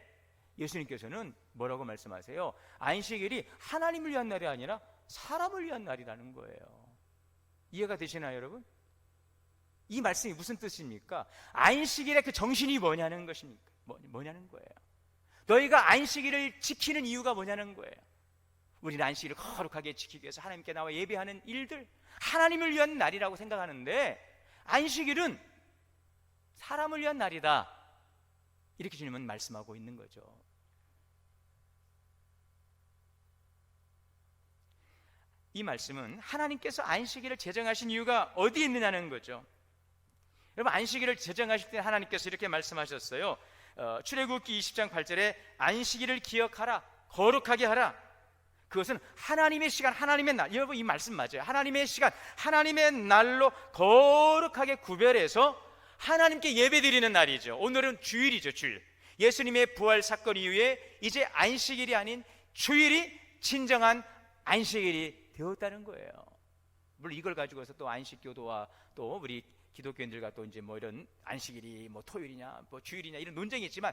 예수님께서는 뭐라고 말씀하세요? 안식일이 하나님을 위한 날이 아니라 사람을 위한 날이라는 거예요. 이해가 되시나요, 여러분? 이 말씀이 무슨 뜻입니까? 안식일의 그 정신이 뭐냐는 것입니까? 뭐냐는 거예요. 너희가 안식일을 지키는 이유가 뭐냐는 거예요. 우리는 안식일을 거룩하게 지키기 위해서 하나님께 나와 예배하는 일들, 하나님을 위한 날이라고 생각하는데 안식일은 사람을 위한 날이다, 이렇게 주님은 말씀하고 있는 거죠. 이 말씀은 하나님께서 안식일을 제정하신 이유가 어디에 있느냐는 거죠. 여러분, 안식일을 제정하실 때 하나님께서 이렇게 말씀하셨어요. 출애굽기 20장 8절에 안식일을 기억하라, 거룩하게 하라. 그것은 하나님의 시간, 하나님의 날. 여러분, 이 말씀 맞아요. 하나님의 시간, 하나님의 날로 거룩하게 구별해서 하나님께 예배드리는 날이죠. 오늘은 주일이죠. 주일. 예수님의 부활 사건 이후에 이제 안식일이 아닌 주일이 진정한 안식일이 되었다는 거예요. 물론 이걸 가지고서 또 안식교도와 또 우리 기독교인들과 또 이제 뭐 이런 안식일이 뭐 토요일이냐 뭐 주일이냐 이런 논쟁이 있지만,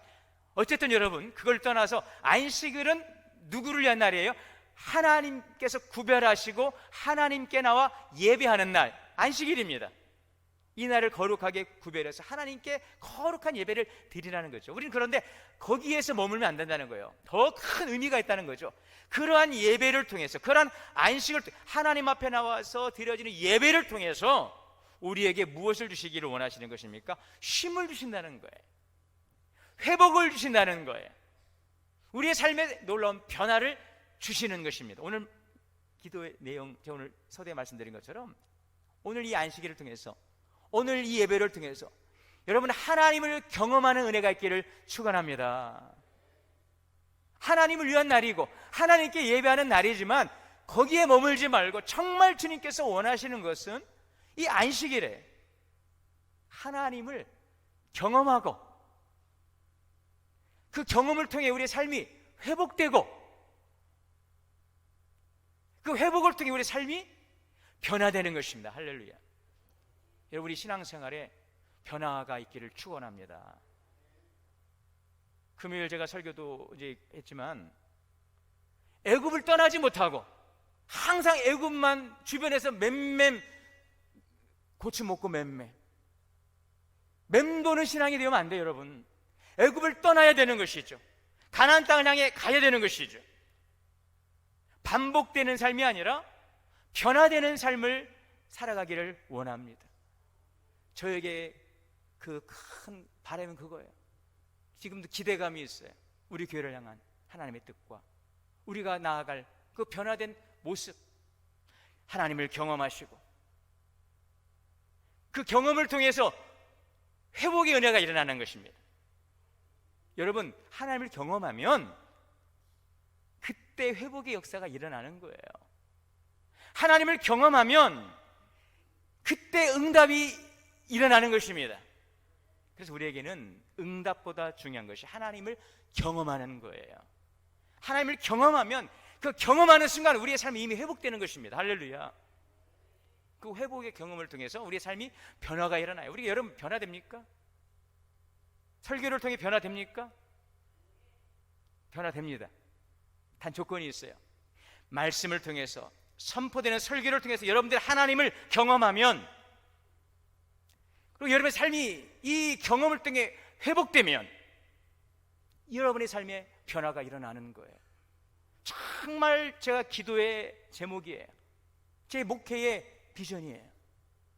어쨌든 여러분, 그걸 떠나서 안식일은 누구를 위한 날이에요? 하나님께서 구별하시고 하나님께 나와 예배하는 날, 안식일입니다. 이 날을 거룩하게 구별해서 하나님께 거룩한 예배를 드리라는 거죠. 우리는 그런데 거기에서 머물면 안 된다는 거예요. 더 큰 의미가 있다는 거죠. 그러한 예배를 통해서, 그러한 안식을 하나님 앞에 나와서 드려지는 예배를 통해서 우리에게 무엇을 주시기를 원하시는 것입니까? 쉼을 주신다는 거예요. 회복을 주신다는 거예요. 우리의 삶에 놀라운 변화를 주시는 것입니다. 오늘 기도의 내용, 제가 오늘 서두에 말씀드린 것처럼 오늘 이 안식일을 통해서, 오늘 이 예배를 통해서 여러분 하나님을 경험하는 은혜가 있기를 축원합니다. 하나님을 위한 날이고 하나님께 예배하는 날이지만 거기에 머물지 말고 정말 주님께서 원하시는 것은 이 안식일에 하나님을 경험하고 그 경험을 통해 우리의 삶이 회복되고 그 회복을 통해 우리의 삶이 변화되는 것입니다. 할렐루야. 여러분, 우리 신앙생활에 변화가 있기를 축원합니다. 금요일 제가 설교도 이제 했지만 애굽을 떠나지 못하고 항상 애굽만 주변에서 맴맴 고추 먹고 맴도는 신앙이 되면 안 돼요. 여러분, 애굽을 떠나야 되는 것이죠. 가나안 땅을 향해 가야 되는 것이죠. 반복되는 삶이 아니라 변화되는 삶을 살아가기를 원합니다. 저에게 그 큰 바람은 그거예요. 지금도 기대감이 있어요. 우리 교회를 향한 하나님의 뜻과 우리가 나아갈 그 변화된 모습, 하나님을 경험하시고 그 경험을 통해서 회복의 은혜가 일어나는 것입니다. 여러분, 하나님을 경험하면 그때 회복의 역사가 일어나는 거예요. 하나님을 경험하면 그때 응답이 일어나는 것입니다. 그래서 우리에게는 응답보다 중요한 것이 하나님을 경험하는 거예요. 하나님을 경험하면 그 경험하는 순간 우리의 삶이 이미 회복되는 것입니다. 할렐루야. 그 회복의 경험을 통해서 우리의 삶이 변화가 일어나요. 우리 여러분 변화됩니까? 설교를 통해 변화됩니까? 변화됩니다. 단 조건이 있어요. 말씀을 통해서, 선포되는 설교를 통해서 여러분들이 하나님을 경험하면, 그리고 여러분의 삶이 이 경험을 통해 회복되면 여러분의 삶에 변화가 일어나는 거예요. 정말 제가 기도의 제목이에요. 제 목회의 비전이에요.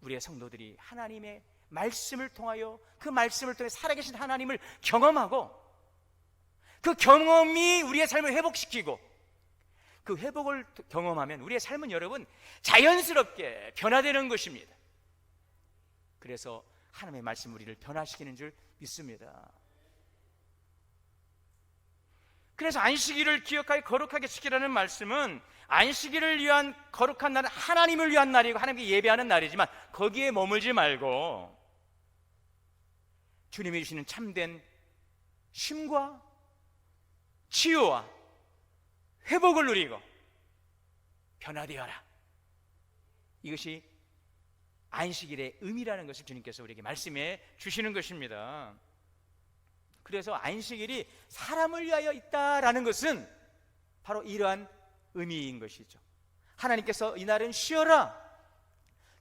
우리의 성도들이 하나님의 말씀을 통하여 그 말씀을 통해 살아계신 하나님을 경험하고 그 경험이 우리의 삶을 회복시키고 그 회복을 경험하면 우리의 삶은 여러분 자연스럽게 변화되는 것입니다. 그래서 하나님의 말씀 우리를 변화시키는 줄 믿습니다. 그래서 안식일을 기억하여 거룩하게 지키라는 말씀은 안식일을 위한 거룩한 날은 하나님을 위한 날이고 하나님께 예배하는 날이지만 거기에 머물지 말고 주님이 주시는 참된 쉼과 치유와 회복을 누리고 변화되어라. 이것이 안식일의 의미라는 것을 주님께서 우리에게 말씀해 주시는 것입니다. 그래서 안식일이 사람을 위하여 있다라는 것은 바로 이러한 의미인 것이죠. 하나님께서 이날은 쉬어라,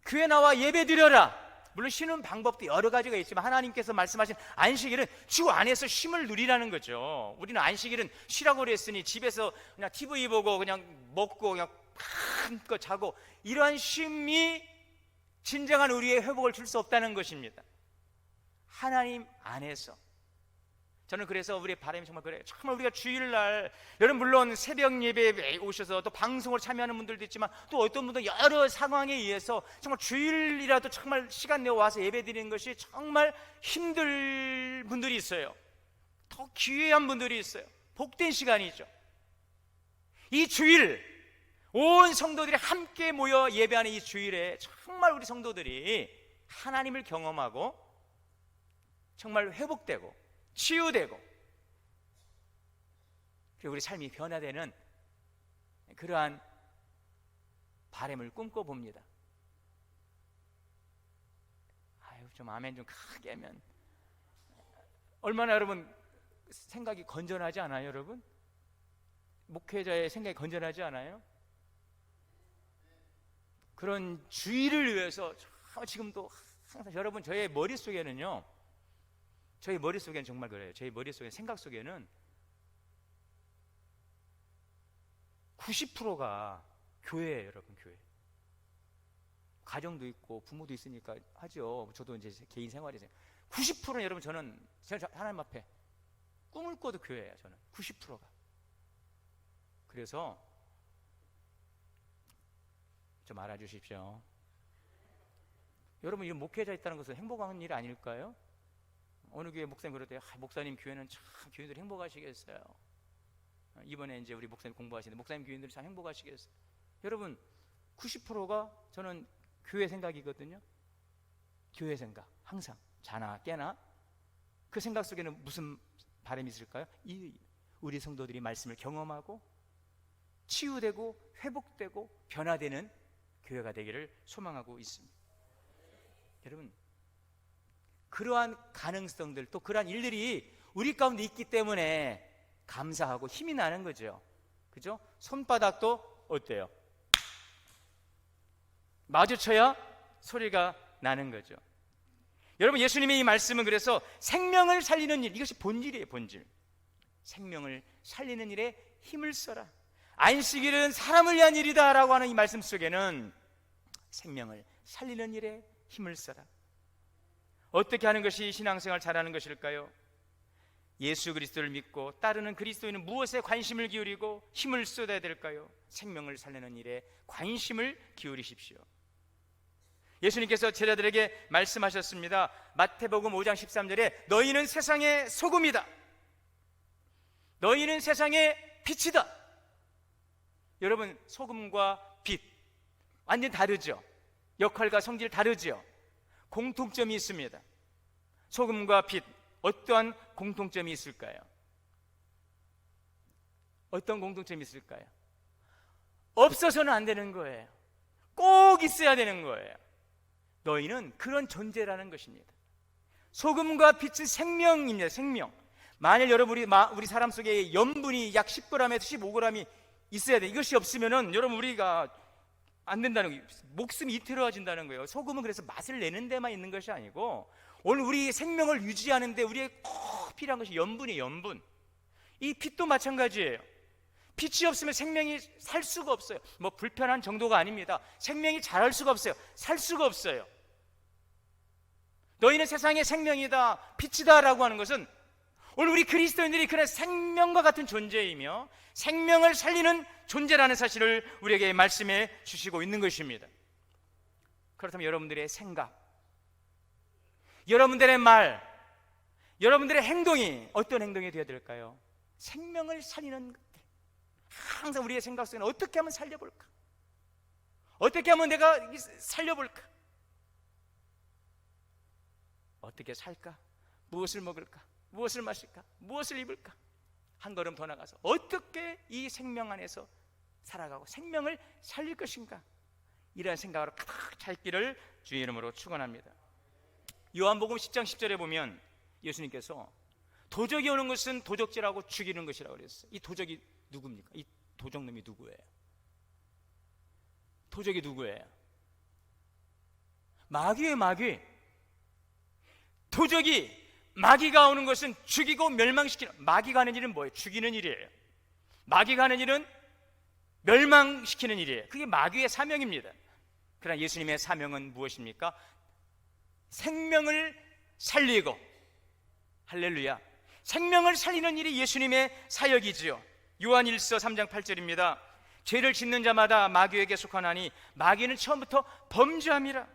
교회 나와 예배드려라, 물론 쉬는 방법도 여러 가지가 있지만 하나님께서 말씀하신 안식일은 주 안에서 쉼을 누리라는 거죠. 우리는 안식일은 쉬라고 그랬으니 집에서 그냥 TV 보고 그냥 먹고 그냥 한껏 자고, 이러한 쉼이 진정한 우리의 회복을 줄 수 없다는 것입니다. 하나님 안에서. 저는 그래서 우리의 바람이 정말 그래요. 정말 우리가 주일날, 여러분 물론 새벽 예배에 오셔서 또 방송을 참여하는 분들도 있지만, 또 어떤 분들은 여러 상황에 의해서 정말 주일이라도 정말 시간 내어 와서 예배 드리는 것이 정말 힘들 분들이 있어요. 더 기회한 분들이 있어요. 복된 시간이죠. 이 주일, 온 성도들이 함께 모여 예배하는 이 주일에 정말 우리 성도들이 하나님을 경험하고 정말 회복되고 치유되고, 그리고 우리 삶이 변화되는 그러한 바람을 꿈꿔봅니다. 아유, 좀 아멘 좀 크게 하면. 얼마나 여러분 생각이 건전하지 않아요, 여러분? 목회자의 생각이 건전하지 않아요? 그런 주의를 위해서 지금도 항상 여러분, 저의 머릿속에는요, 저희 머릿속에는 정말 그래요. 저희 머릿속에, 생각 속에는 90%가 교회예요, 여러분. 교회. 가정도 있고 부모도 있으니까 하죠. 저도 이제 개인 생활에서 90%는 여러분, 저는 제가 하나님 앞에 꿈을 꿔도 교회예요. 저는 90%가. 그래서 좀 알아주십시오. 여러분, 이 목회자 있다는 것은 행복한 일 아닐까요? 어느 교회 목사님 그러대요. 목사님 교회는 참 교인들이 행복하시겠어요. 이번에 이제 우리 목사님 공부하시는데 목사님 교인들이 참 행복하시겠어요. 여러분, 90%가 저는 교회 생각이거든요. 교회 생각, 항상 자나 깨나 그 생각 속에는 무슨 바람이 있을까요? 우리 성도들이 말씀을 경험하고 치유되고 회복되고 변화되는 교회가 되기를 소망하고 있습니다. 여러분, 그러한 가능성들, 또 그러한 일들이 우리 가운데 있기 때문에 감사하고 힘이 나는 거죠. 그죠? 손바닥도 어때요? 마주쳐야 소리가 나는 거죠. 여러분, 예수님의 이 말씀은 그래서 생명을 살리는 일, 이것이 본질이에요. 본질. 생명을 살리는 일에 힘을 써라. 안식일은 사람을 위한 일이다 라고 하는 이 말씀 속에는 생명을 살리는 일에 힘을 써라. 어떻게 하는 것이 신앙생활 잘하는 것일까요? 예수 그리스도를 믿고 따르는 그리스도인은 무엇에 관심을 기울이고 힘을 쏟아야 될까요? 생명을 살리는 일에 관심을 기울이십시오. 예수님께서 제자들에게 말씀하셨습니다. 마태복음 5장 13절에 너희는 세상의 소금이다. 너희는 세상의 빛이다. 여러분, 소금과 빛 완전 다르죠? 역할과 성질 다르죠? 공통점이 있습니다. 소금과 빛, 어떠한 공통점이 있을까요? 어떤 공통점이 있을까요? 없어서는 안 되는 거예요. 꼭 있어야 되는 거예요. 너희는 그런 존재라는 것입니다. 소금과 빛은 생명입니다. 생명. 만일 여러분 우리 사람 속에 염분이 약 10g에서 15g이 있어야 돼. 이것이 없으면은 여러분 우리가 안 된다는 거예요. 목숨이 이태로워진다는 거예요. 소금은 그래서 맛을 내는 데만 있는 것이 아니고 오늘 우리 생명을 유지하는 데 우리의 꼭 필요한 것이 염분이에요. 염분. 이 빛도 마찬가지예요. 빛이 없으면 생명이 살 수가 없어요. 뭐 불편한 정도가 아닙니다. 생명이 자랄 수가 없어요. 살 수가 없어요. 너희는 세상의 생명이다, 빛이다 라고 하는 것은 오늘 우리 그리스도인들이 그런 생명과 같은 존재이며 생명을 살리는 존재라는 사실을 우리에게 말씀해 주시고 있는 것입니다. 그렇다면 여러분들의 생각, 여러분들의 말, 여러분들의 행동이 어떤 행동이 되어야 될까요? 생명을 살리는 것들. 항상 우리의 생각 속에는 어떻게 하면 살려볼까? 어떻게 하면 내가 살려볼까? 어떻게 살까? 무엇을 먹을까? 무엇을 마실까? 무엇을 입을까? 한 걸음 더 나가서 어떻게 이 생명 안에서 살아가고 생명을 살릴 것인가? 이런 생각으로 가득 찰기를 주의 이름으로 축원합니다. 요한복음 10장 10절에 보면 예수님께서 도적이 오는 것은 도적질하고 죽이는 것이라고 그랬어요. 이 도적이 누굽니까? 이 도적놈이 누구예요? 도적이 누구예요? 마귀예요. 마귀. 도적이 마귀가 오는 것은 죽이고 멸망시키는, 마귀가 하는 일은 뭐예요? 죽이는 일이에요. 마귀가 하는 일은 멸망시키는 일이에요. 그게 마귀의 사명입니다. 그러나 예수님의 사명은 무엇입니까? 생명을 살리고, 할렐루야, 생명을 살리는 일이 예수님의 사역이지요. 요한일서 3장 8절입니다. 죄를 짓는 자마다 마귀에게 속하나니 마귀는 처음부터 범죄함이라.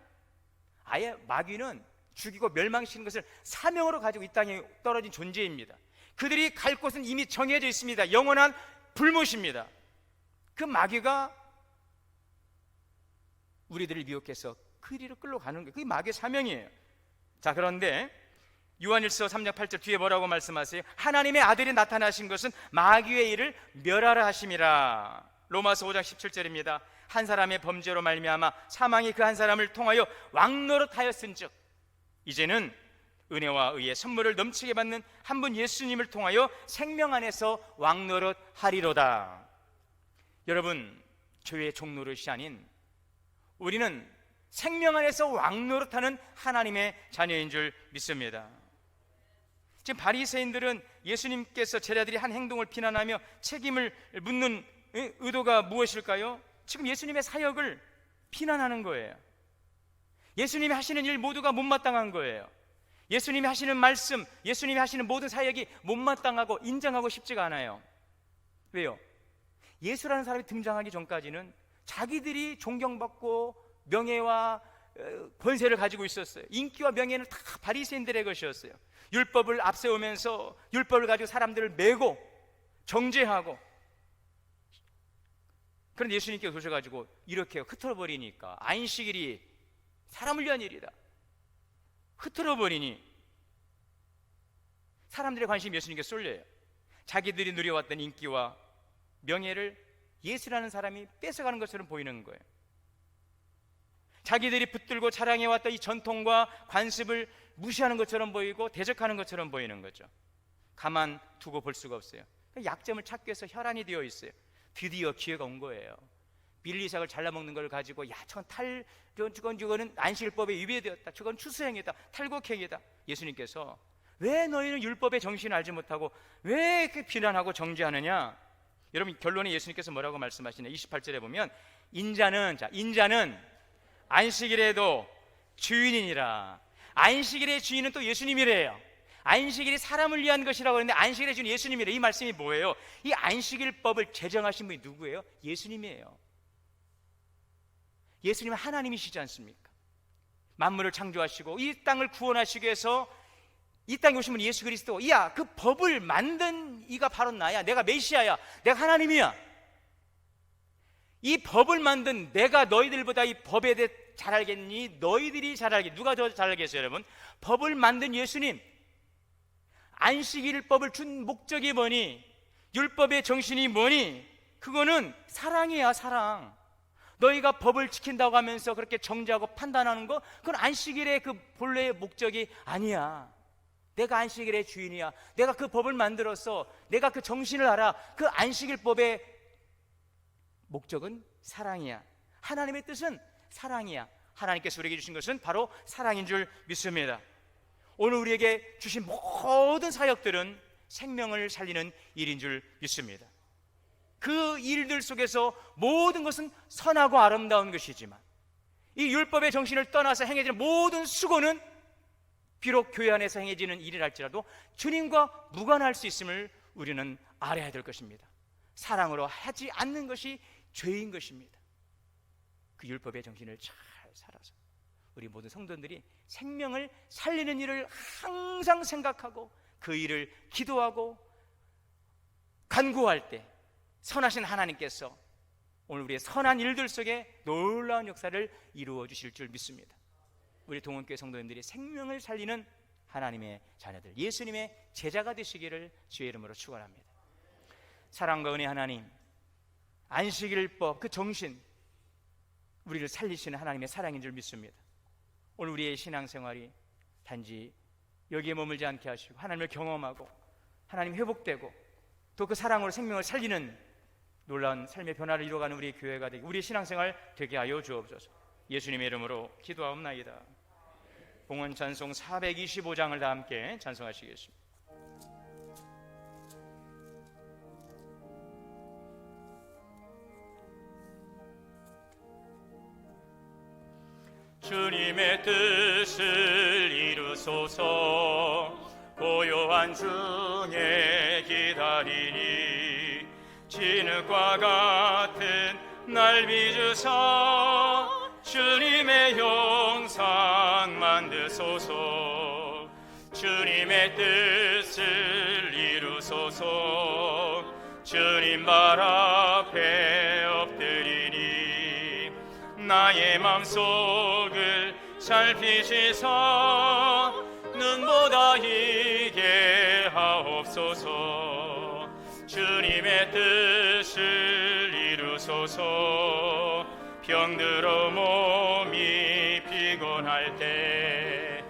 아예 마귀는 죽이고 멸망시키는 것을 사명으로 가지고 이 땅에 떨어진 존재입니다. 그들이 갈 곳은 이미 정해져 있습니다. 영원한 불못입니다. 그 마귀가 우리들을 미혹해서 그리로 끌러가는 거예요. 그게 마귀의 사명이에요. 자, 그런데 요한일서 3장 8절 뒤에 뭐라고 말씀하세요? 하나님의 아들이 나타나신 것은 마귀의 일을 멸하라 하심이라. 로마서 5장 17절입니다. 한 사람의 범죄로 말미암아 사망이 그 한 사람을 통하여 왕노릇하였은즉 이제는 은혜와 의의 선물을 넘치게 받는 한 분 예수님을 통하여 생명 안에서 왕노릇하리로다. 여러분, 죄의 종노릇이 아닌 우리는 생명 안에서 왕노릇하는 하나님의 자녀인 줄 믿습니다. 지금 바리새인들은 예수님께서 제자들이 한 행동을 비난하며 책임을 묻는 의도가 무엇일까요? 지금 예수님의 사역을 비난하는 거예요. 예수님이 하시는 일 모두가 못마땅한 거예요. 예수님이 하시는 말씀, 예수님이 하시는 모든 사역이 못마땅하고 인정하고 싶지가 않아요. 왜요? 예수라는 사람이 등장하기 전까지는 자기들이 존경받고 명예와 권세를 가지고 있었어요. 인기와 명예는 다 바리새인들의 것이었어요. 율법을 앞세우면서 율법을 가지고 사람들을 매고 정죄하고, 그런데 예수님께서 오셔가지고 이렇게 흩어버리니까, 안식일이 사람을 위한 일이다 흩어버리니 사람들의 관심이 예수님께 쏠려요. 자기들이 누려왔던 인기와 명예를 예수라는 사람이 뺏어가는 것처럼 보이는 거예요. 자기들이 붙들고 자랑해왔던 이 전통과 관습을 무시하는 것처럼 보이고 대적하는 것처럼 보이는 거죠. 가만 두고 볼 수가 없어요. 약점을 찾기 위해서 혈안이 되어 있어요. 드디어 기회가 온 거예요. 밀리삭을 잘라먹는 걸 가지고, 야, 저거는 안식일법에 위배되었다, 저건 추수행위다, 탈곡행위다. 예수님께서 왜 너희는 율법의 정신을 알지 못하고 왜 이렇게 비난하고 정죄하느냐? 여러분, 결론에 예수님께서 뭐라고 말씀하시냐? 28절에 보면 인자는 안식일에도 주인이니라. 안식일의 주인은 또 예수님이래요. 안식일이 사람을 위한 것이라고 하는데 안식일의 주인 예수님이래. 이 말씀이 뭐예요? 이 안식일법을 제정하신 분이 누구예요? 예수님이에요. 예수님은 하나님이시지 않습니까? 만물을 창조하시고 이 땅을 구원하시기 위해서 이 땅에 오신 분이 예수 그리스도. 야, 그 법을 만든 이가 바로 나야. 내가 메시아야. 내가 하나님이야. 이 법을 만든 내가 너희들보다 이 법에 대해 잘 알겠니? 너희들이 잘 알겠니? 누가 더 잘 알겠어요, 여러분? 법을 만든 예수님. 안식일법을 준 목적이 뭐니? 율법의 정신이 뭐니? 그거는 사랑이야, 사랑. 너희가 법을 지킨다고 하면서 그렇게 정죄하고 판단하는 거, 그건 안식일의 그 본래의 목적이 아니야. 내가 안식일의 주인이야. 내가 그 법을 만들어서 내가 그 정신을 알아. 그 안식일법의 목적은 사랑이야. 하나님의 뜻은 사랑이야. 하나님께서 우리에게 주신 것은 바로 사랑인 줄 믿습니다. 오늘 우리에게 주신 모든 사역들은 생명을 살리는 일인 줄 믿습니다. 그 일들 속에서 모든 것은 선하고 아름다운 것이지만 이 율법의 정신을 떠나서 행해지는 모든 수고는 비록 교회 안에서 행해지는 일이랄지라도 주님과 무관할 수 있음을 우리는 알아야 될 것입니다. 사랑으로 하지 않는 것이 죄인 것입니다. 그 율법의 정신을 잘 살아서 우리 모든 성도들이 생명을 살리는 일을 항상 생각하고 그 일을 기도하고 간구할 때 선하신 하나님께서 오늘 우리의 선한 일들 속에 놀라운 역사를 이루어 주실 줄 믿습니다. 우리 동원교회 성도님들이 생명을 살리는 하나님의 자녀들, 예수님의 제자가 되시기를 주의 이름으로 축원합니다. 사랑과 은혜 하나님, 안식일법 그 정신, 우리를 살리시는 하나님의 사랑인 줄 믿습니다. 오늘 우리의 신앙생활이 단지 여기에 머물지 않게 하시고 하나님을 경험하고 하나님 회복되고 또 그 사랑으로 생명을 살리는 놀라운 삶의 변화를 이루어가는 우리의 교회가 되게, 우리의 신앙생활 되게 하여 주옵소서. 예수님의 이름으로 기도하옵나이다. 봉헌 찬송 425장을 다 함께 찬송하시겠습니다. 주님의 뜻을 이루소서. 고요한 중에 기다리니 진흙과 같은 날 빚으사 주님의 형상 만드소서. 주님의 뜻을 이루소서. 주님 발 앞에 엎드리니 나의 맘속을 살피시사 눈보다 희게 하옵소서. 주님의 뜻을 이루소서. 병들어 몸이 피곤할 때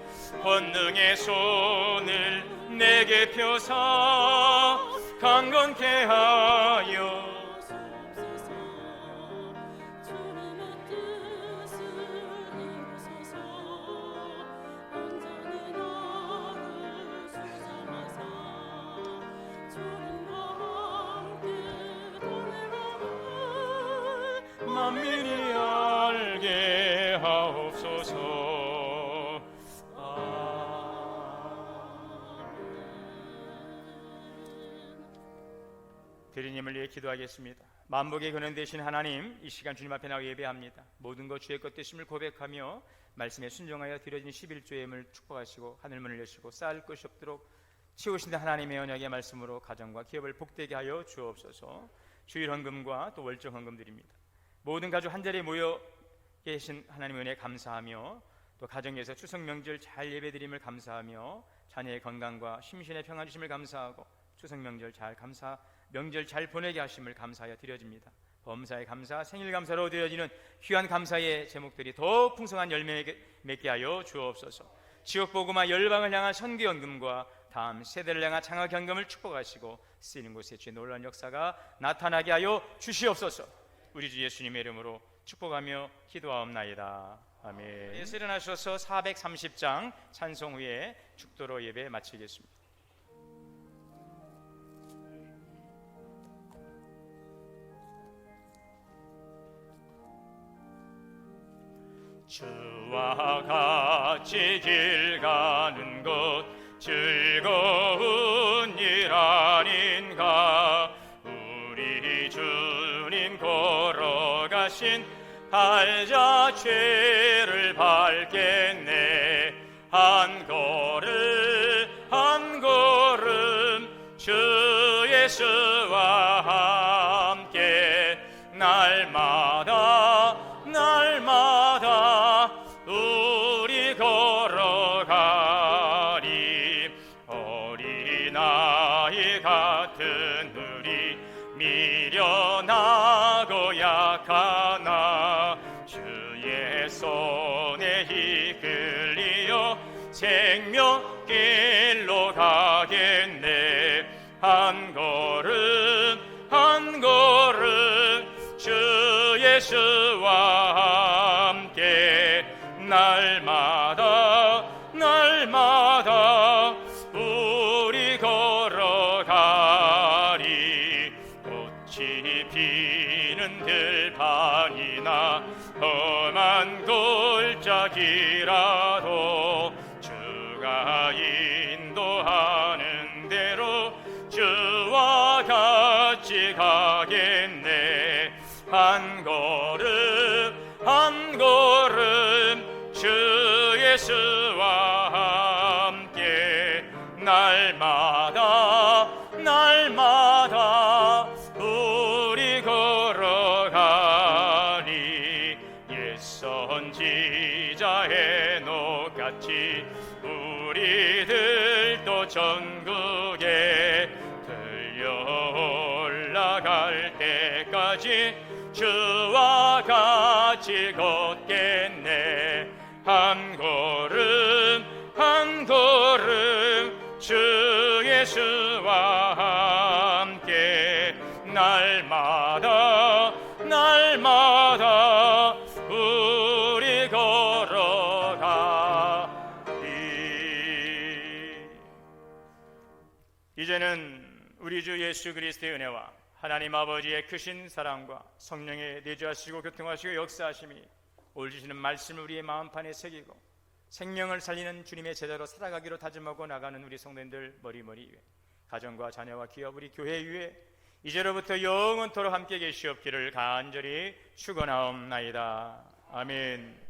권능의 손을 내게 펴사 강건케 하여 만민이 알게 하옵소서. 대리님을 위해 기도하겠습니다. 만복의 근원 되신 하나님, 이 시간 주님 앞에 나와 예배합니다. 모든 것 주의 것 되심을 고백하며 말씀에 순종하여 드려진 11조의 예물 축복하시고 하늘문을 여시고 쌓을 것이 없도록 치우신 하나님의 언약의 말씀으로 가정과 기업을 복되게 하여 주옵소서. 주일 헌금과 또 월정 헌금 드립니다. 모든 가족 한자리에 모여 계신 하나님의 은혜 감사하며 또 가정에서 추석 명절 잘 예배드림을 감사하며 자녀의 건강과 심신의 평안 주심을 감사하고 추석 명절 잘 보내게 하심을 감사하여 드려집니다. 범사의 감사, 생일 감사로 드려지는 귀한 감사의 제목들이 더욱 풍성한 열매 맺게 하여 주옵소서. 지옥복음화 열방을 향한 선교연금과 다음 세대를 향한 장학연금을 축복하시고 쓰이는 곳에 주의 놀라운 역사가 나타나게 하여 주시옵소서. 우리 주 예수님의 이름으로 축복하며 기도하옵나이다. 아멘. 예수 일어나셔서 430장 찬송 후에 축도로 예배 마치겠습니다. 주와 같이 길 가는 것 즐거운 일 아닌가. 우리 주님 걸어가신 발자 죄를 밟겠네. 한 걸음 한 걸음 주 예수와 함께 날마다 우리 걸어가리. 어린아이 같은 우리 미련하고 약하나 주의 손에 이끌리어 생명길로 가겠네. 한 걸음 한 걸음 주 예수와 함께 날마다 우리 걸어가리. 꽃이 피는 들판이나 험한 골짜기라도 주가 인도하는 대로 주와 같이 가겠네. 한 걸음 한 걸음 주 예수와 함께 날마다 우리 걸어가리. 옛 선지자 에녹같이 우리들도 전국에 들려 올라갈 때까지 주와 같이 걷겠네. 한 걸음 한 걸음 주 예수와 함께 날마다 우리 걸어가리. 이제는 우리 주 예수 그리스도의 은혜와 하나님 아버지의 크신 사랑과 성령의 내주하시고 교통하시고 역사하심이 오늘 주시는 말씀을 우리의 마음판에 새기고 생명을 살리는 주님의 제자로 살아가기로 다짐하고 나가는 우리 성도님들 머리머리 위에, 가정과 자녀와 기업 우리 교회 위에 이제로부터 영원토록 함께 계시옵기를 간절히 축원하옵나이다. 아멘.